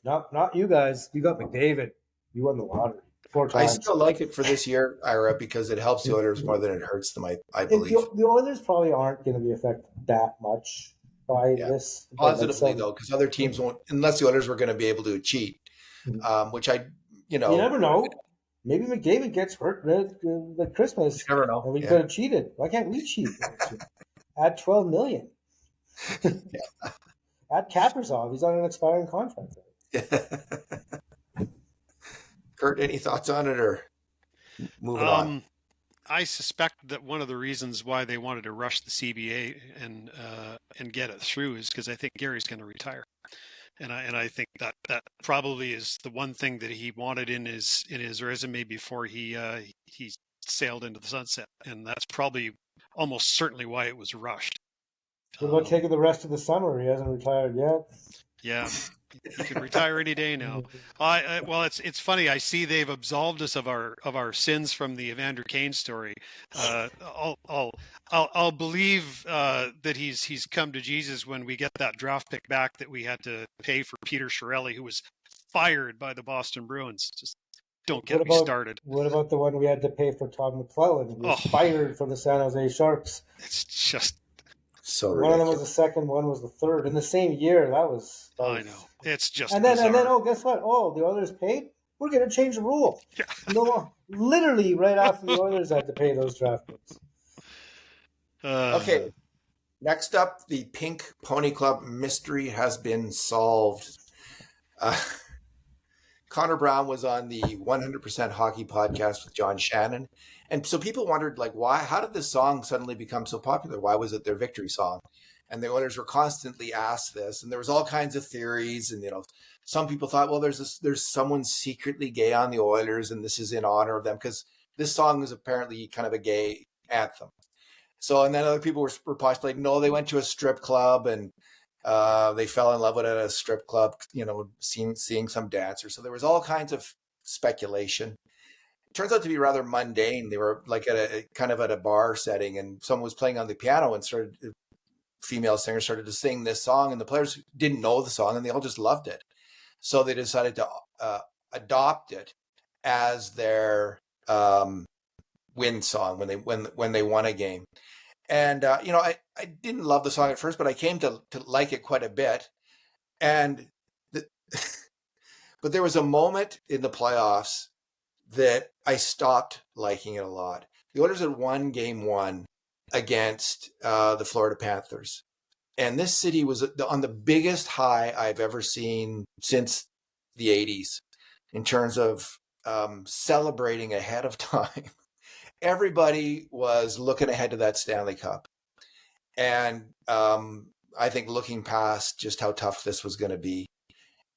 "Nope, not you guys. You got McDavid. You won the lottery 4 times." I still like it for this year, Ira, because it helps the Oilers more than it hurts them. I believe the Oilers probably aren't going to be affected that much by this. Positively, though, because other teams won't, unless the Oilers were going to be able to cheat, which you never know. Maybe McDavid gets hurt at Christmas. You never know. And we could have cheated. Why can't we cheat? Add $12 million. Add Kaprizov. He's on an expiring contract. Kurt, any thoughts on it, or moving on? I suspect that one of the reasons why they wanted to rush the CBA and get it through is because I think Gary's going to retire, and I think that probably is the one thing that he wanted in his resume before he sailed into the sunset, and that's probably almost certainly why it was rushed. What about taking the rest of the summer? He hasn't retired yet. Yeah. He could retire any day now. Well, it's funny. I see they've absolved us of our sins from the Evander Kane story. I'll believe that he's come to Jesus when we get that draft pick back that we had to pay for Peter Chiarelli, who was fired by the Boston Bruins. Just don't get me started. What about the one we had to pay for Todd McClellan, who was fired from the San Jose Sharks? It's just so ridiculous. One of them was the second, one was the third in the same year. That was I know. It's just and then guess what? Oh, the Oilers paid. We're going to change the rule. Yeah. No, literally right after the Oilers had to pay those draft picks. Okay. Next up, the Pink Pony Club mystery has been solved. Connor Brown was on the 100% Hockey podcast with John Shannon. And so people wondered, like, how did this song suddenly become so popular? Why was it their victory song? And the Oilers were constantly asked this, and there was all kinds of theories. And some people thought, well, there's someone secretly gay on the Oilers, and this is in honor of them because this song is apparently kind of a gay anthem. So, and then other people were postulating, no, they went to a strip club and they fell in love with it at a strip club, seeing some dancers. So there was all kinds of speculation. It turns out to be rather mundane. They were like at a bar setting, and someone was playing on the piano and female singer started to sing this song, and the players didn't know the song and they all just loved it. So they decided to adopt it as their win song when they won a game. And I didn't love the song at first, but I came to like it quite a bit. And but there was a moment in the playoffs that I stopped liking it a lot. The Oilers had won game 1 against the Florida Panthers. And this city was on the biggest high I've ever seen since the 80s in terms of celebrating ahead of time. Everybody was looking ahead to that Stanley Cup. And I think looking past just how tough this was going to be.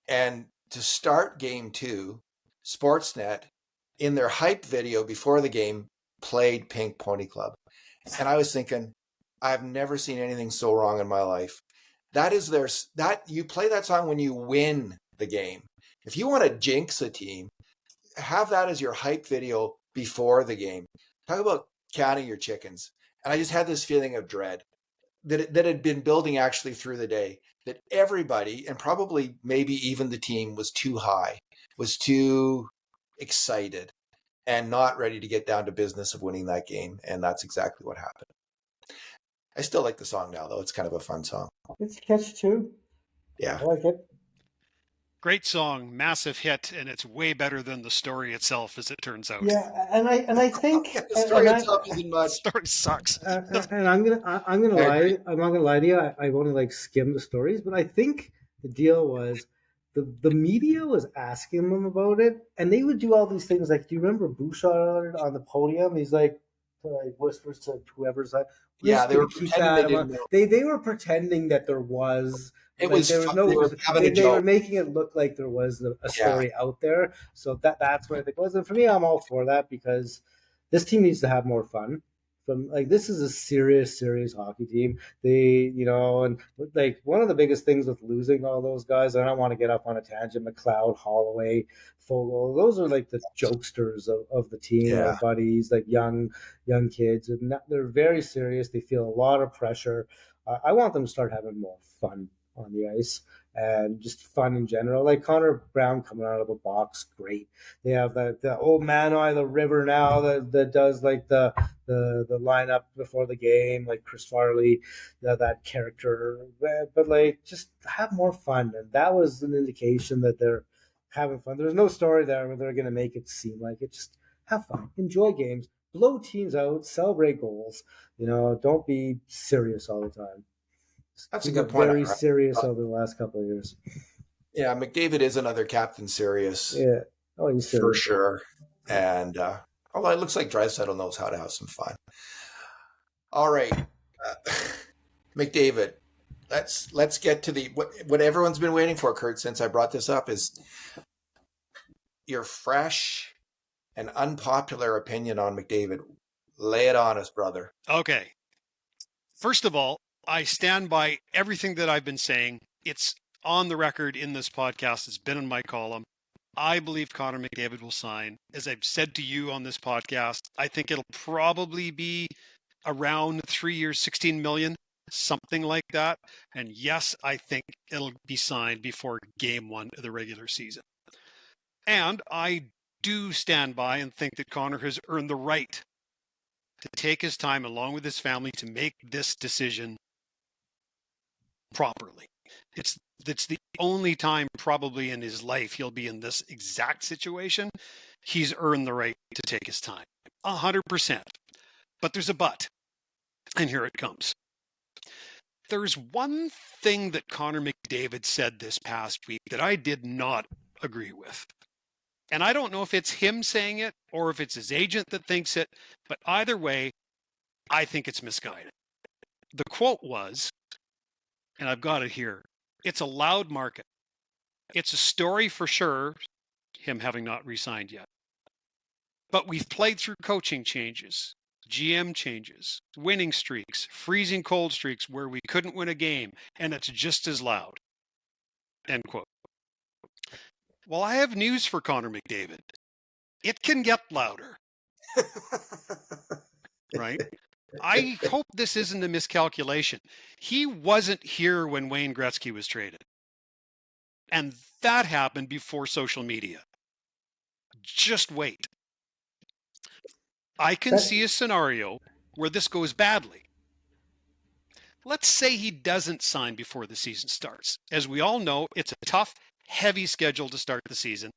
And to start game 2, Sportsnet, in their hype video before the game, played Pink Pony Club. And I was thinking, I've never seen anything so wrong in my life. You play that song when you win the game. If you want to jinx a team, have that as your hype video before the game. Talk about counting your chickens. And I just had this feeling of dread that had been building actually through the day, that everybody, and probably maybe even the team, was too high, was too excited, and not ready to get down to business of winning that game. And that's exactly what happened. I still like the song now, though. It's kind of a fun song. It's a catch too. Yeah. I like it. Great song, massive hit, and it's way better than the story itself, as it turns out. Yeah, and I think the story itself isn't much. The story sucks. And I'm gonna lie. I'm not gonna lie to you. I've only skimmed the stories, but I think the deal was the media was asking them about it, and they would do all these things. Like, do you remember Bouchard on the podium? He's like, like whispers to whoever's like, Yeah, they were pretending they didn't know. They were pretending that there was. It like, was there was fun. no. They were having a They were joke. making it look like there was a story out there. So that's what I think it was. And for me, I'm all for that because this team needs to have more fun. This is a serious hockey team. And like one of the biggest things with losing all those guys, I don't want to get up on a tangent, McLeod, Holloway, Fogle, those are like the jokesters of the team, Yeah. our buddies, like young kids, and they're very serious. They feel a lot of pressure. I want them to start having more fun on the ice and just fun in general. Like Connor Brown coming out of a box, great. They have the old man by the river now that does like the lineup before the game, like Chris Farley, that character. But like just have more fun, and that was an indication that they're having fun. There's no story there where they're going to make it seem like it. Just have fun, enjoy games, blow teams out, celebrate goals. Don't be serious all the time. That's a good point. Very serious over the last couple of years. Yeah, McDavid is another Captain Serious. Yeah. Oh, he's serious. For sure. And although it looks like Draisaitl knows how to have some fun. All right. McDavid, let's get to what everyone's been waiting for, Kurt, since I brought this up, is your fresh and unpopular opinion on McDavid. Lay it on us, brother. Okay. First of all, I stand by everything that I've been saying. It's on the record in this podcast. It's been in my column. I believe Connor McDavid will sign. As I've said to you on this podcast, I think it'll probably be around 3 years, 16 million, something like that. And yes, I think it'll be signed before game 1 of the regular season. And I do stand by and think that Connor has earned the right to take his time along with his family to make this decision properly. It's the only time probably in his life he'll be in this exact situation. He's earned the right to take his time. 100%. But there's a but. And here it comes. There's one thing that Connor McDavid said this past week that I did not agree with. And I don't know if it's him saying it or if it's his agent that thinks it, but either way, I think it's misguided. The quote was, and I've got it here, it's a loud market. It's a story for sure, him having not re-signed yet. But we've played through coaching changes, GM changes, winning streaks, freezing cold streaks where we couldn't win a game, and it's just as loud. End quote. Well, I have news for Connor McDavid. It can get louder. Right? I hope this isn't a miscalculation. He wasn't here when Wayne Gretzky was traded. And that happened before social media. Just wait. I can see a scenario where this goes badly. Let's say he doesn't sign before the season starts. As we all know, it's a tough, heavy schedule to start the season.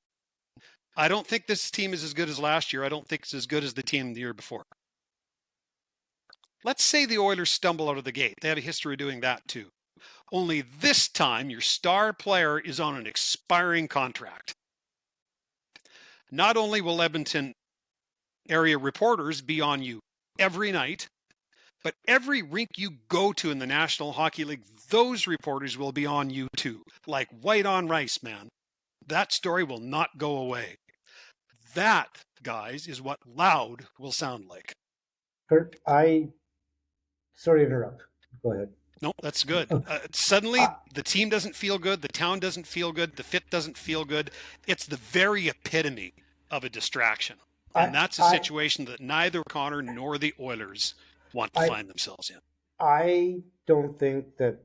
I don't think this team is as good as last year. I don't think it's as good as the team the year before. Let's say the Oilers stumble out of the gate. They have a history of doing that too. Only this time, your star player is on an expiring contract. Not only will Edmonton area reporters be on you every night, but every rink you go to in the National Hockey League, those reporters will be on you too. Like white on rice, man. That story will not go away. That, guys, is what loud will sound like. Kurt, sorry to interrupt. Go ahead. No, that's good. Suddenly, the team doesn't feel good. The town doesn't feel good. The fit doesn't feel good. It's the very epitome of a distraction. And that's a situation that neither Connor nor the Oilers want to find themselves in. I don't think that,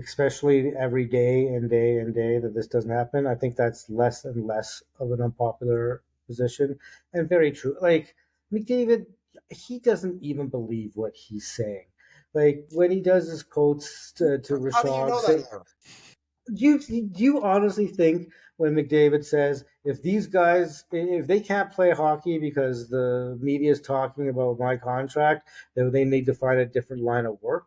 especially every day and day and day, that this doesn't happen. I think that's less and less of an unpopular position. And very true. Like, McDavid, he doesn't even believe what he's saying. Like, when he does his quotes to Rashad, how do you know that? do you honestly think when McDavid says, if these guys, if they can't play hockey because the media is talking about my contract, then they need to find a different line of work?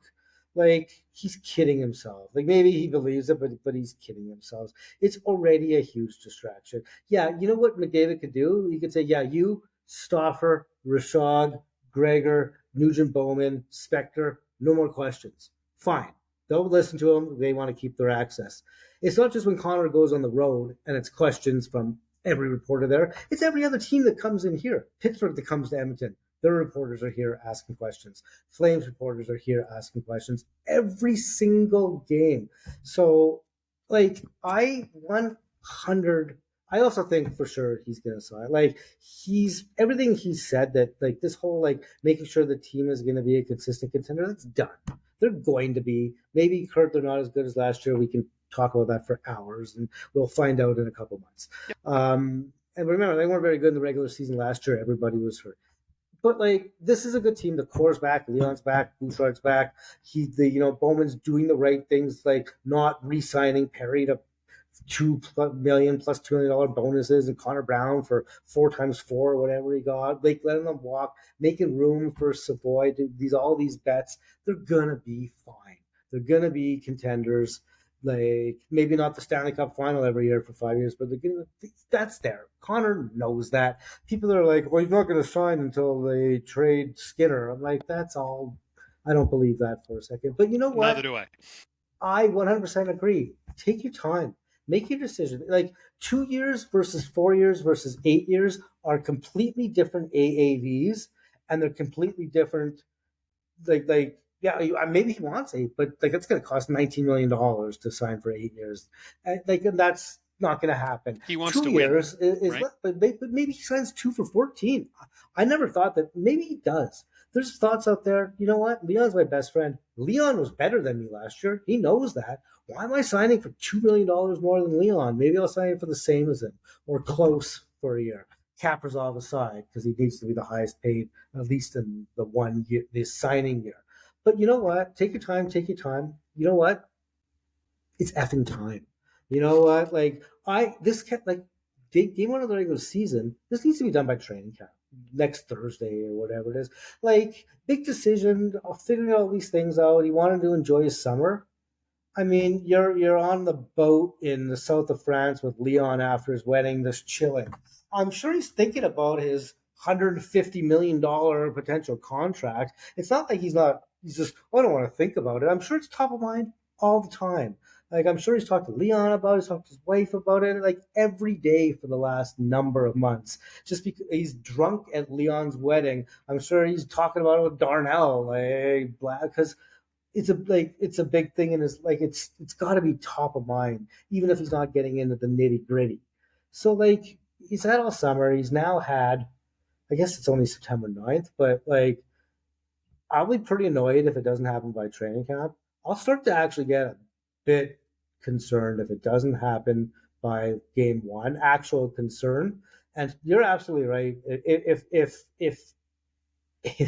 Like, he's kidding himself. Like, maybe he believes it, but he's kidding himself. It's already a huge distraction. Yeah, you know what McDavid could do? He could say, yeah, you, Stauffer, Rashad, Gregor, Nugent Bowman, Spector, no more questions. Fine. They'll listen to them. They want to keep their access. It's not just when Connor goes on the road and it's questions from every reporter there. It's every other team that comes in here. Pittsburgh that comes to Edmonton. Their reporters are here asking questions. Flames reporters are here asking questions every single game. So, like, I also think for sure he's going to sign. Like, everything he said that, like, this whole, like, making sure the team is going to be a consistent contender, that's done. They're going to be. Maybe, Kurt, they're not as good as last year. We can talk about that for hours, and we'll find out in a couple months. Yep. And remember, they weren't very good in the regular season last year. Everybody was hurt. But, like, this is a good team. The core's back. Leon's back. Bouchard's back. Bowman's doing the right things, like not re-signing Perry to $2 million plus $2 million bonuses and Connor Brown for 4 times 4 or whatever he got. Like, letting them walk, making room for Savoie. All these bets. They're going to be fine. They're going to be contenders. Like, maybe not the Stanley Cup final every year for 5 years, but that's there. Connor knows that. People are like, well, he's not going to sign until they trade Skinner. I'm like, that's all. I don't believe that for a second. But you know what? Neither do I. I 100% agree. Take your time. Make your decision. Like, 2 years versus 4 years versus 8 years are completely different AAVs, and they're completely different. Yeah, maybe he wants 8, but like that's going to cost $19 million to sign for 8 years. And that's not going to happen. He wants 2 to years win, right? But maybe he signs 2 for 14. I never thought that. Maybe he does. There's thoughts out there. You know what? Leon's my best friend. Leon was better than me last year. He knows that. Why am I signing for $2 million more than Leon? Maybe I'll sign for the same as him or close for a year. Kaprizov aside, because he needs to be the highest paid, at least in the 1 year, this signing year. But you know what? Take your time. You know what? It's effing time. You know what? Like, game 1 of the regular season, this needs to be done by training camp next Thursday or whatever it is. Like, big decision, figuring all these things out. He wanted to enjoy his summer. I mean, you're on the boat in the south of France with Leon after his wedding, just chilling. I'm sure he's thinking about his $150 million potential contract. It's not like he's just, I don't want to think about it. I'm sure it's top of mind all the time. Like, I'm sure he's talked to Leon about it, he's talked to his wife about it, like every day for the last number of months. Just because he's drunk at Leon's wedding, I'm sure he's talking about it with Darnell, because it's a big thing, and it's got to be top of mind, even if he's not getting into the nitty gritty. So, like, he's had all summer. He's now had, I guess it's only September 9th, but like, I'll be pretty annoyed if it doesn't happen by training camp. I'll start to actually get a bit concerned if it doesn't happen by game 1. Actual concern. And you're absolutely right. If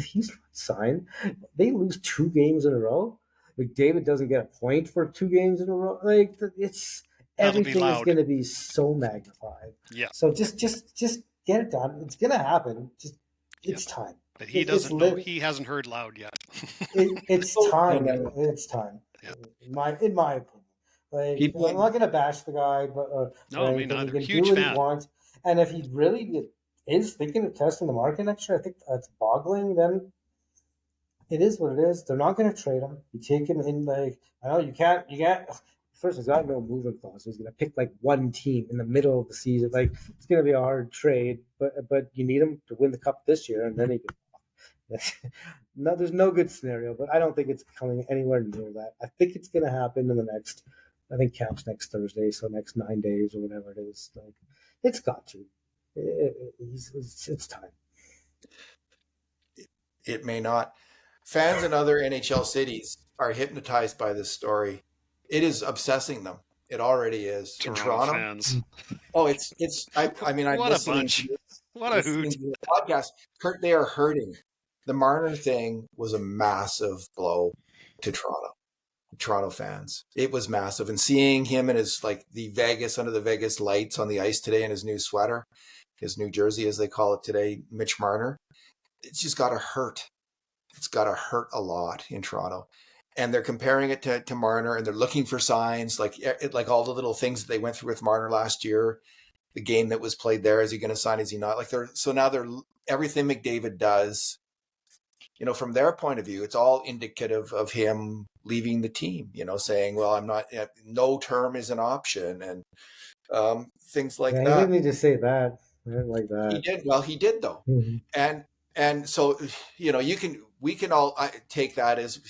he's not signed, they lose 2 games in a row. McDavid doesn't get a point for 2 games in a row. Like, everything is going to be so magnified. Yeah. So just get it done. It's going to happen. It's time. But he doesn't know. He hasn't heard loud yet. It's time. It's time. Yeah. In my opinion. Like, I'm not going to bash the guy, but no, I mean, not he can huge do what fan. he wants. And if he really is thinking of testing the market next year, I think that's boggling. Then it is what it is. They're not going to trade him. You take him in, like, I know you can't. First, he's got no movement clause. So he's going to pick like one team in the middle of the season. Like, it's going to be a hard trade, but you need him to win the cup this year, and then he can. No, there's no good scenario, but I don't think it's coming anywhere near that. I think it's going to happen in the next. I think camp's next Thursday, so next 9 days or whatever it is. Like, it's got to. It's time. It may not. Fans in other NHL cities are hypnotized by this story. It is obsessing them. It already is. Toronto fans. Oh, it's. I mean, I'm what listening a bunch. to this, what a hoot. the podcast. Kurt, they are hurting. The Marner thing was a massive blow to Toronto fans. It was massive. And seeing him in his, like, under the Vegas lights on the ice today in his new sweater, his new jersey, as they call it today, Mitch Marner, it's just got to hurt. It's got to hurt a lot in Toronto. And they're comparing it to Marner, and they're looking for signs, like all the little things that they went through with Marner last year, the game that was played there. Is he going to sign? Is he not? Like, everything McDavid does, from their point of view, it's all indicative of him leaving the team, saying, well, I'm not, no term is an option, and things like Yeah, he that. didn't need to say that. I didn't like that. He did. Well, he did though. Mhm. And so, we can all take that as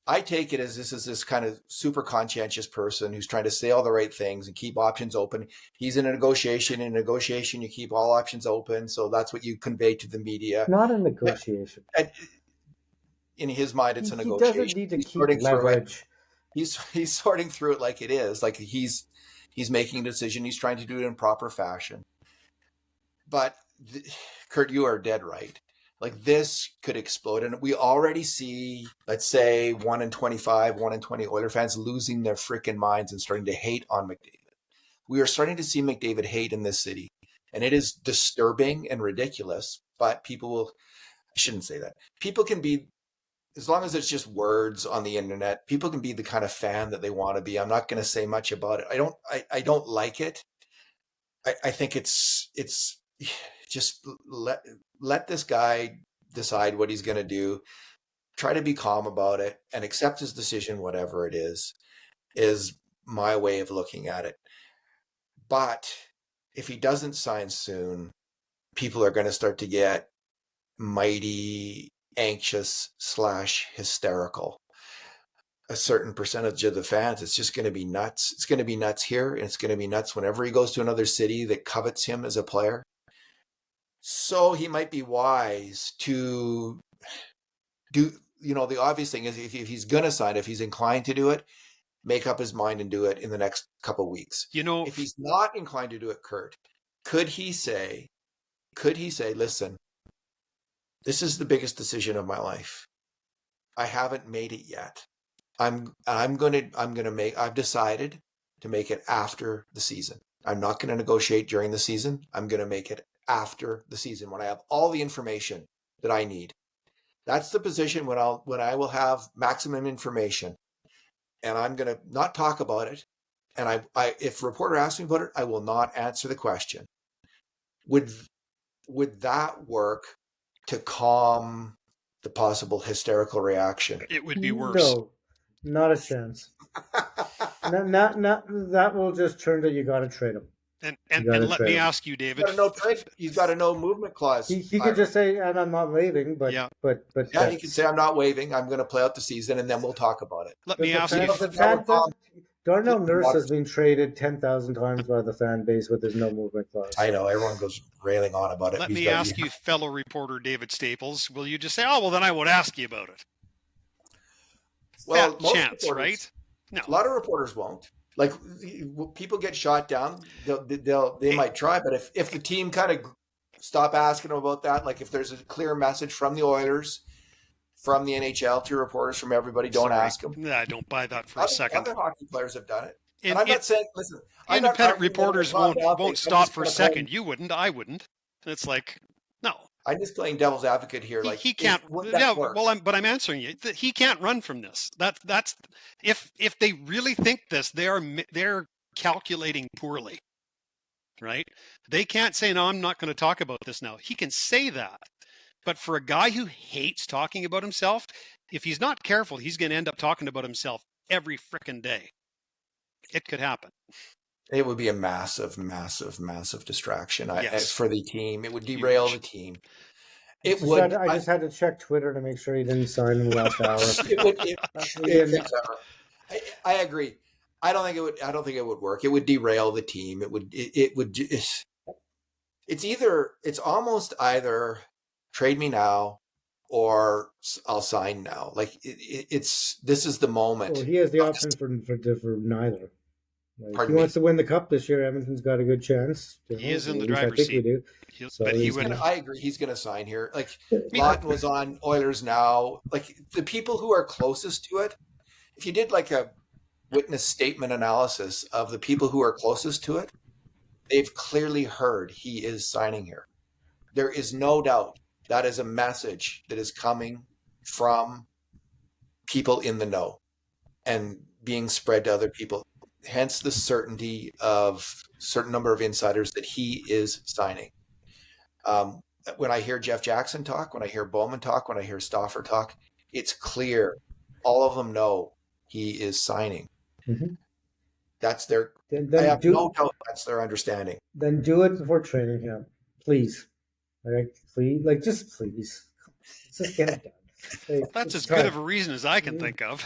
I take it as this is this kind of super conscientious person who's trying to say all the right things and keep options open. He's in a negotiation. In negotiation, you keep all options open. So that's what you convey to the media. Not a negotiation. In his mind, it's a He negotiation. doesn't need to He's keep sorting leverage. through it. He's sorting through it like it is. Like he's making a decision. He's trying to do it in proper fashion. But Kurt, you are dead right. Like this could explode. And we already see, let's say 1 in 25, 1 in 20 Oiler fans losing their freaking minds and starting to hate on McDavid. We are starting to see McDavid hate in this city. And it is disturbing and ridiculous, but I shouldn't say that. People can be, as long as it's just words on the internet, people can be the kind of fan that they want to be. I'm not going to say much about it. I don't like it. I think it's just let this guy decide what he's going to do. Try to be calm about it and accept his decision, whatever it is my way of looking at it. But if he doesn't sign soon, people are going to start to get mighty anxious / hysterical. A certain percentage of the fans, it's just going to be nuts. It's going to be nuts here, and it's going to be nuts whenever he goes to another city that covets him as a player. So he might be wise to do, the obvious thing is if he's going to sign, if he's inclined to do it, make up his mind and do it in the next couple of weeks. If he's not inclined to do it, Kurt, could he say, listen, this is the biggest decision of my life. I haven't made it yet. I've decided to make it after the season. I'm not going to negotiate during the season. I'm going to make it after the season when I have all the information that I need. That's the position when I will have maximum information, and I'm going to not talk about it. And if a reporter asks me about it, I will not answer the question. Would that work to calm the possible hysterical reaction? It would be worse. No, not a chance. not that will just turn to you got to trade him. And let me ask you, David. He's got a no movement clause. He could just say, "And I'm not waiving," but yeah, he can say, "I'm not waiving. I'm going to play out the season, and then we'll talk about it." Let me ask you. Darnell Nurse has been traded 10,000 times by the fan base with his no movement clause. I know everyone goes railing on about it. Let me ask you, fellow reporter David Staples, will you just say, "Oh, well, then I won't ask you about it"? Well, most chance, right? No, a lot of reporters won't. Like people get shot down, they might try, but if the team kind of stop asking them about that, like if there's a clear message from the Oilers, from the NHL to reporters, from everybody, don't ask them. I don't buy that for a second. Other hockey players have done it, and I'm not saying. Listen, independent reporters won't stop for a second. You wouldn't. I wouldn't. It's like no. I'm just playing devil's advocate here. Like he can't. Yeah, well, but I'm answering you. He can't run from this. That's if they really think this, they're calculating poorly, right? They can't say, "No, I'm not going to talk about this now." He can say that, but for a guy who hates talking about himself, if he's not careful, he's going to end up talking about himself every frickin' day. It could happen. It would be a massive, massive, massive distraction for the team. It would derail the team. I just had to check Twitter to make sure he didn't sign in the last hour. I agree. I don't think it would work. It would derail the team. It's almost either trade me now or I'll sign now. Like this is the moment. Well, he has the option for neither. Like, he wants to win the cup this year. Edmonton's got a good chance. He is in the driver's seat. I agree. He's going to sign here. Like Lawton was on Oilers Now. Like the people who are closest to it, if you did like a witness statement analysis of the people who are closest to it, they've clearly heard he is signing here. There is no doubt that is a message that is coming from people in the know and being spread to other people. Hence the certainty of a certain number of insiders that he is signing. when I hear Jeff Jackson talk, when I hear Bowman talk, when I hear Stauffer talk, it's clear. All of them know he is signing. Mm-hmm. That's their. Then I have no doubt that's their understanding. Then do it before training camp, please. Like, please, like just please, just get it done. Like, That's as good of a reason as I can think of.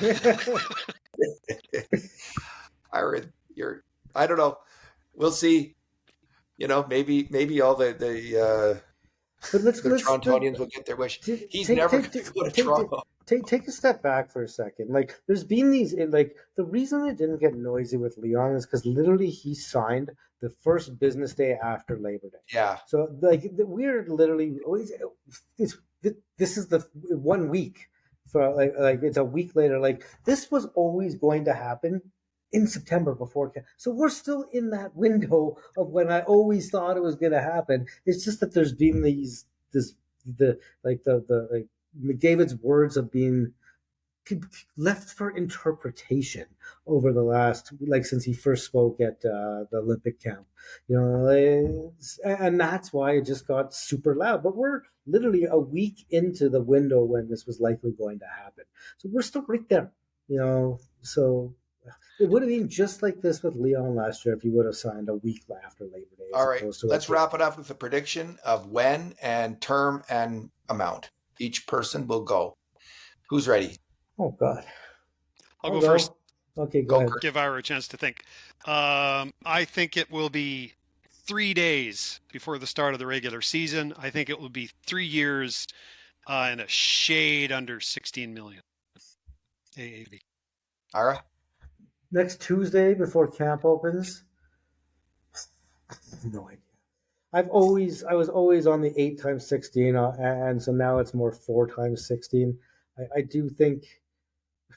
I don't know. We'll see. Maybe all the Torontonians will get their wish. He's never going to go to Toronto. Take a step back for a second. Like, there's been these, like, the reason it didn't get noisy with Leon is because literally he signed the first business day after Labor Day. Yeah. So, like, we're literally, this is the 1 week. For like it's a week later. Like, this was always going to happen in September before. So we're still in that window of when I always thought it was going to happen. It's just that there's been McDavid's words of being left for interpretation over the last, like, since he first spoke at the Olympic camp, and that's why it just got super loud. But we're literally a week into the window when this was likely going to happen. So we're still right there, so it would have been just like this with Leon last year if he would have signed a week after Labor Day. All right, let's wrap it up with a prediction of when and term and amount each person will go. Who's ready? Oh, God. I'll go first. Okay, go ahead. Give Ira a chance to think. I think it will be 3 days before the start of the regular season. I think it will be 3 years and a shade under 16 million AAV. Ira? Next Tuesday before camp opens? I have no idea. I was always on the 8 times 16, and so now it's more 4 times 16. I do think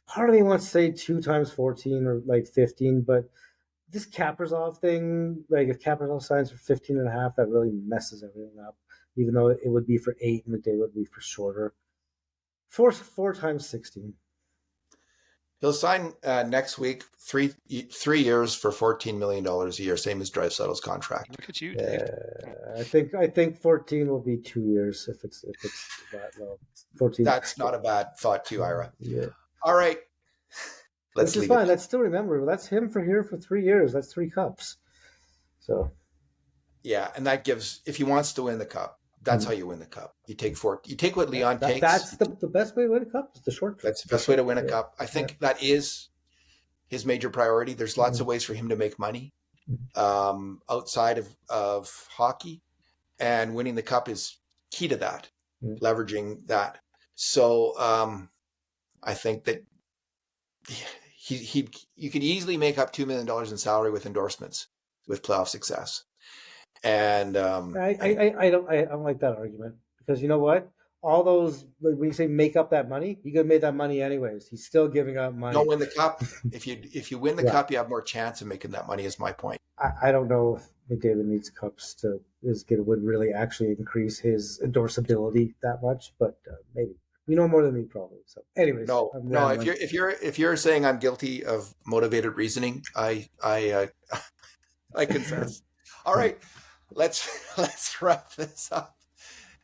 part of me wants to say 2 times 14 or like 15, but this Kaprizov thing, like if Kaprizov signs for 15 and a half, that really messes everything up, even though it would be for 8 and McDavid would be for shorter. 4 times 16. He'll sign next week, 3 years for $14 million a year, same as Draisaitl's contract. Look at you, Dave. I think 14 will be 2 years if it's that low. 14. That's not a bad thought too, Ira. Yeah. All right. Which is fine. Let's still remember that's him here for 3 years. That's 3 cups. So. Yeah, and that gives, if he wants to win the cup, that's how you win the cup. You take what Leon takes. That's the best way to win a cup. Is the short trip. That's the best way to win a cup. I think that is his major priority. There's lots of ways for him to make money outside of hockey, and winning the cup is key to that, leveraging that. So I think that you could easily make up $2 million in salary with endorsements with playoff success. And I don't like that argument, because you know what? All those, when you say make up that money, you could have made that money anyways. He's still giving up money. Don't win the cup. If you win the cup, you have more chance of making that money. Is my point. I don't know if McDavid needs cups would really actually increase his endorsability that much, but maybe. You know more than me, probably. So, anyways, no. If you're saying I'm guilty of motivated reasoning, I confess. All right, let's wrap this up.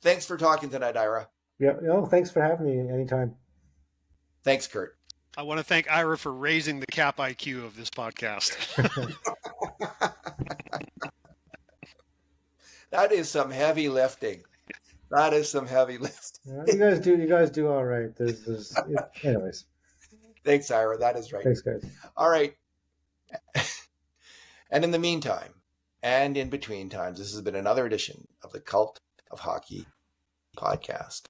Thanks for talking tonight, Ira. Yeah, thanks for having me anytime. Thanks, Kurt. I want to thank Ira for raising the cap IQ of this podcast. That is some heavy lifting. You guys do all right. Anyways. Thanks, Ira. That is right. Thanks, guys. All right. And in the meantime, and in between times, this has been another edition of the Cult of Hockey podcast.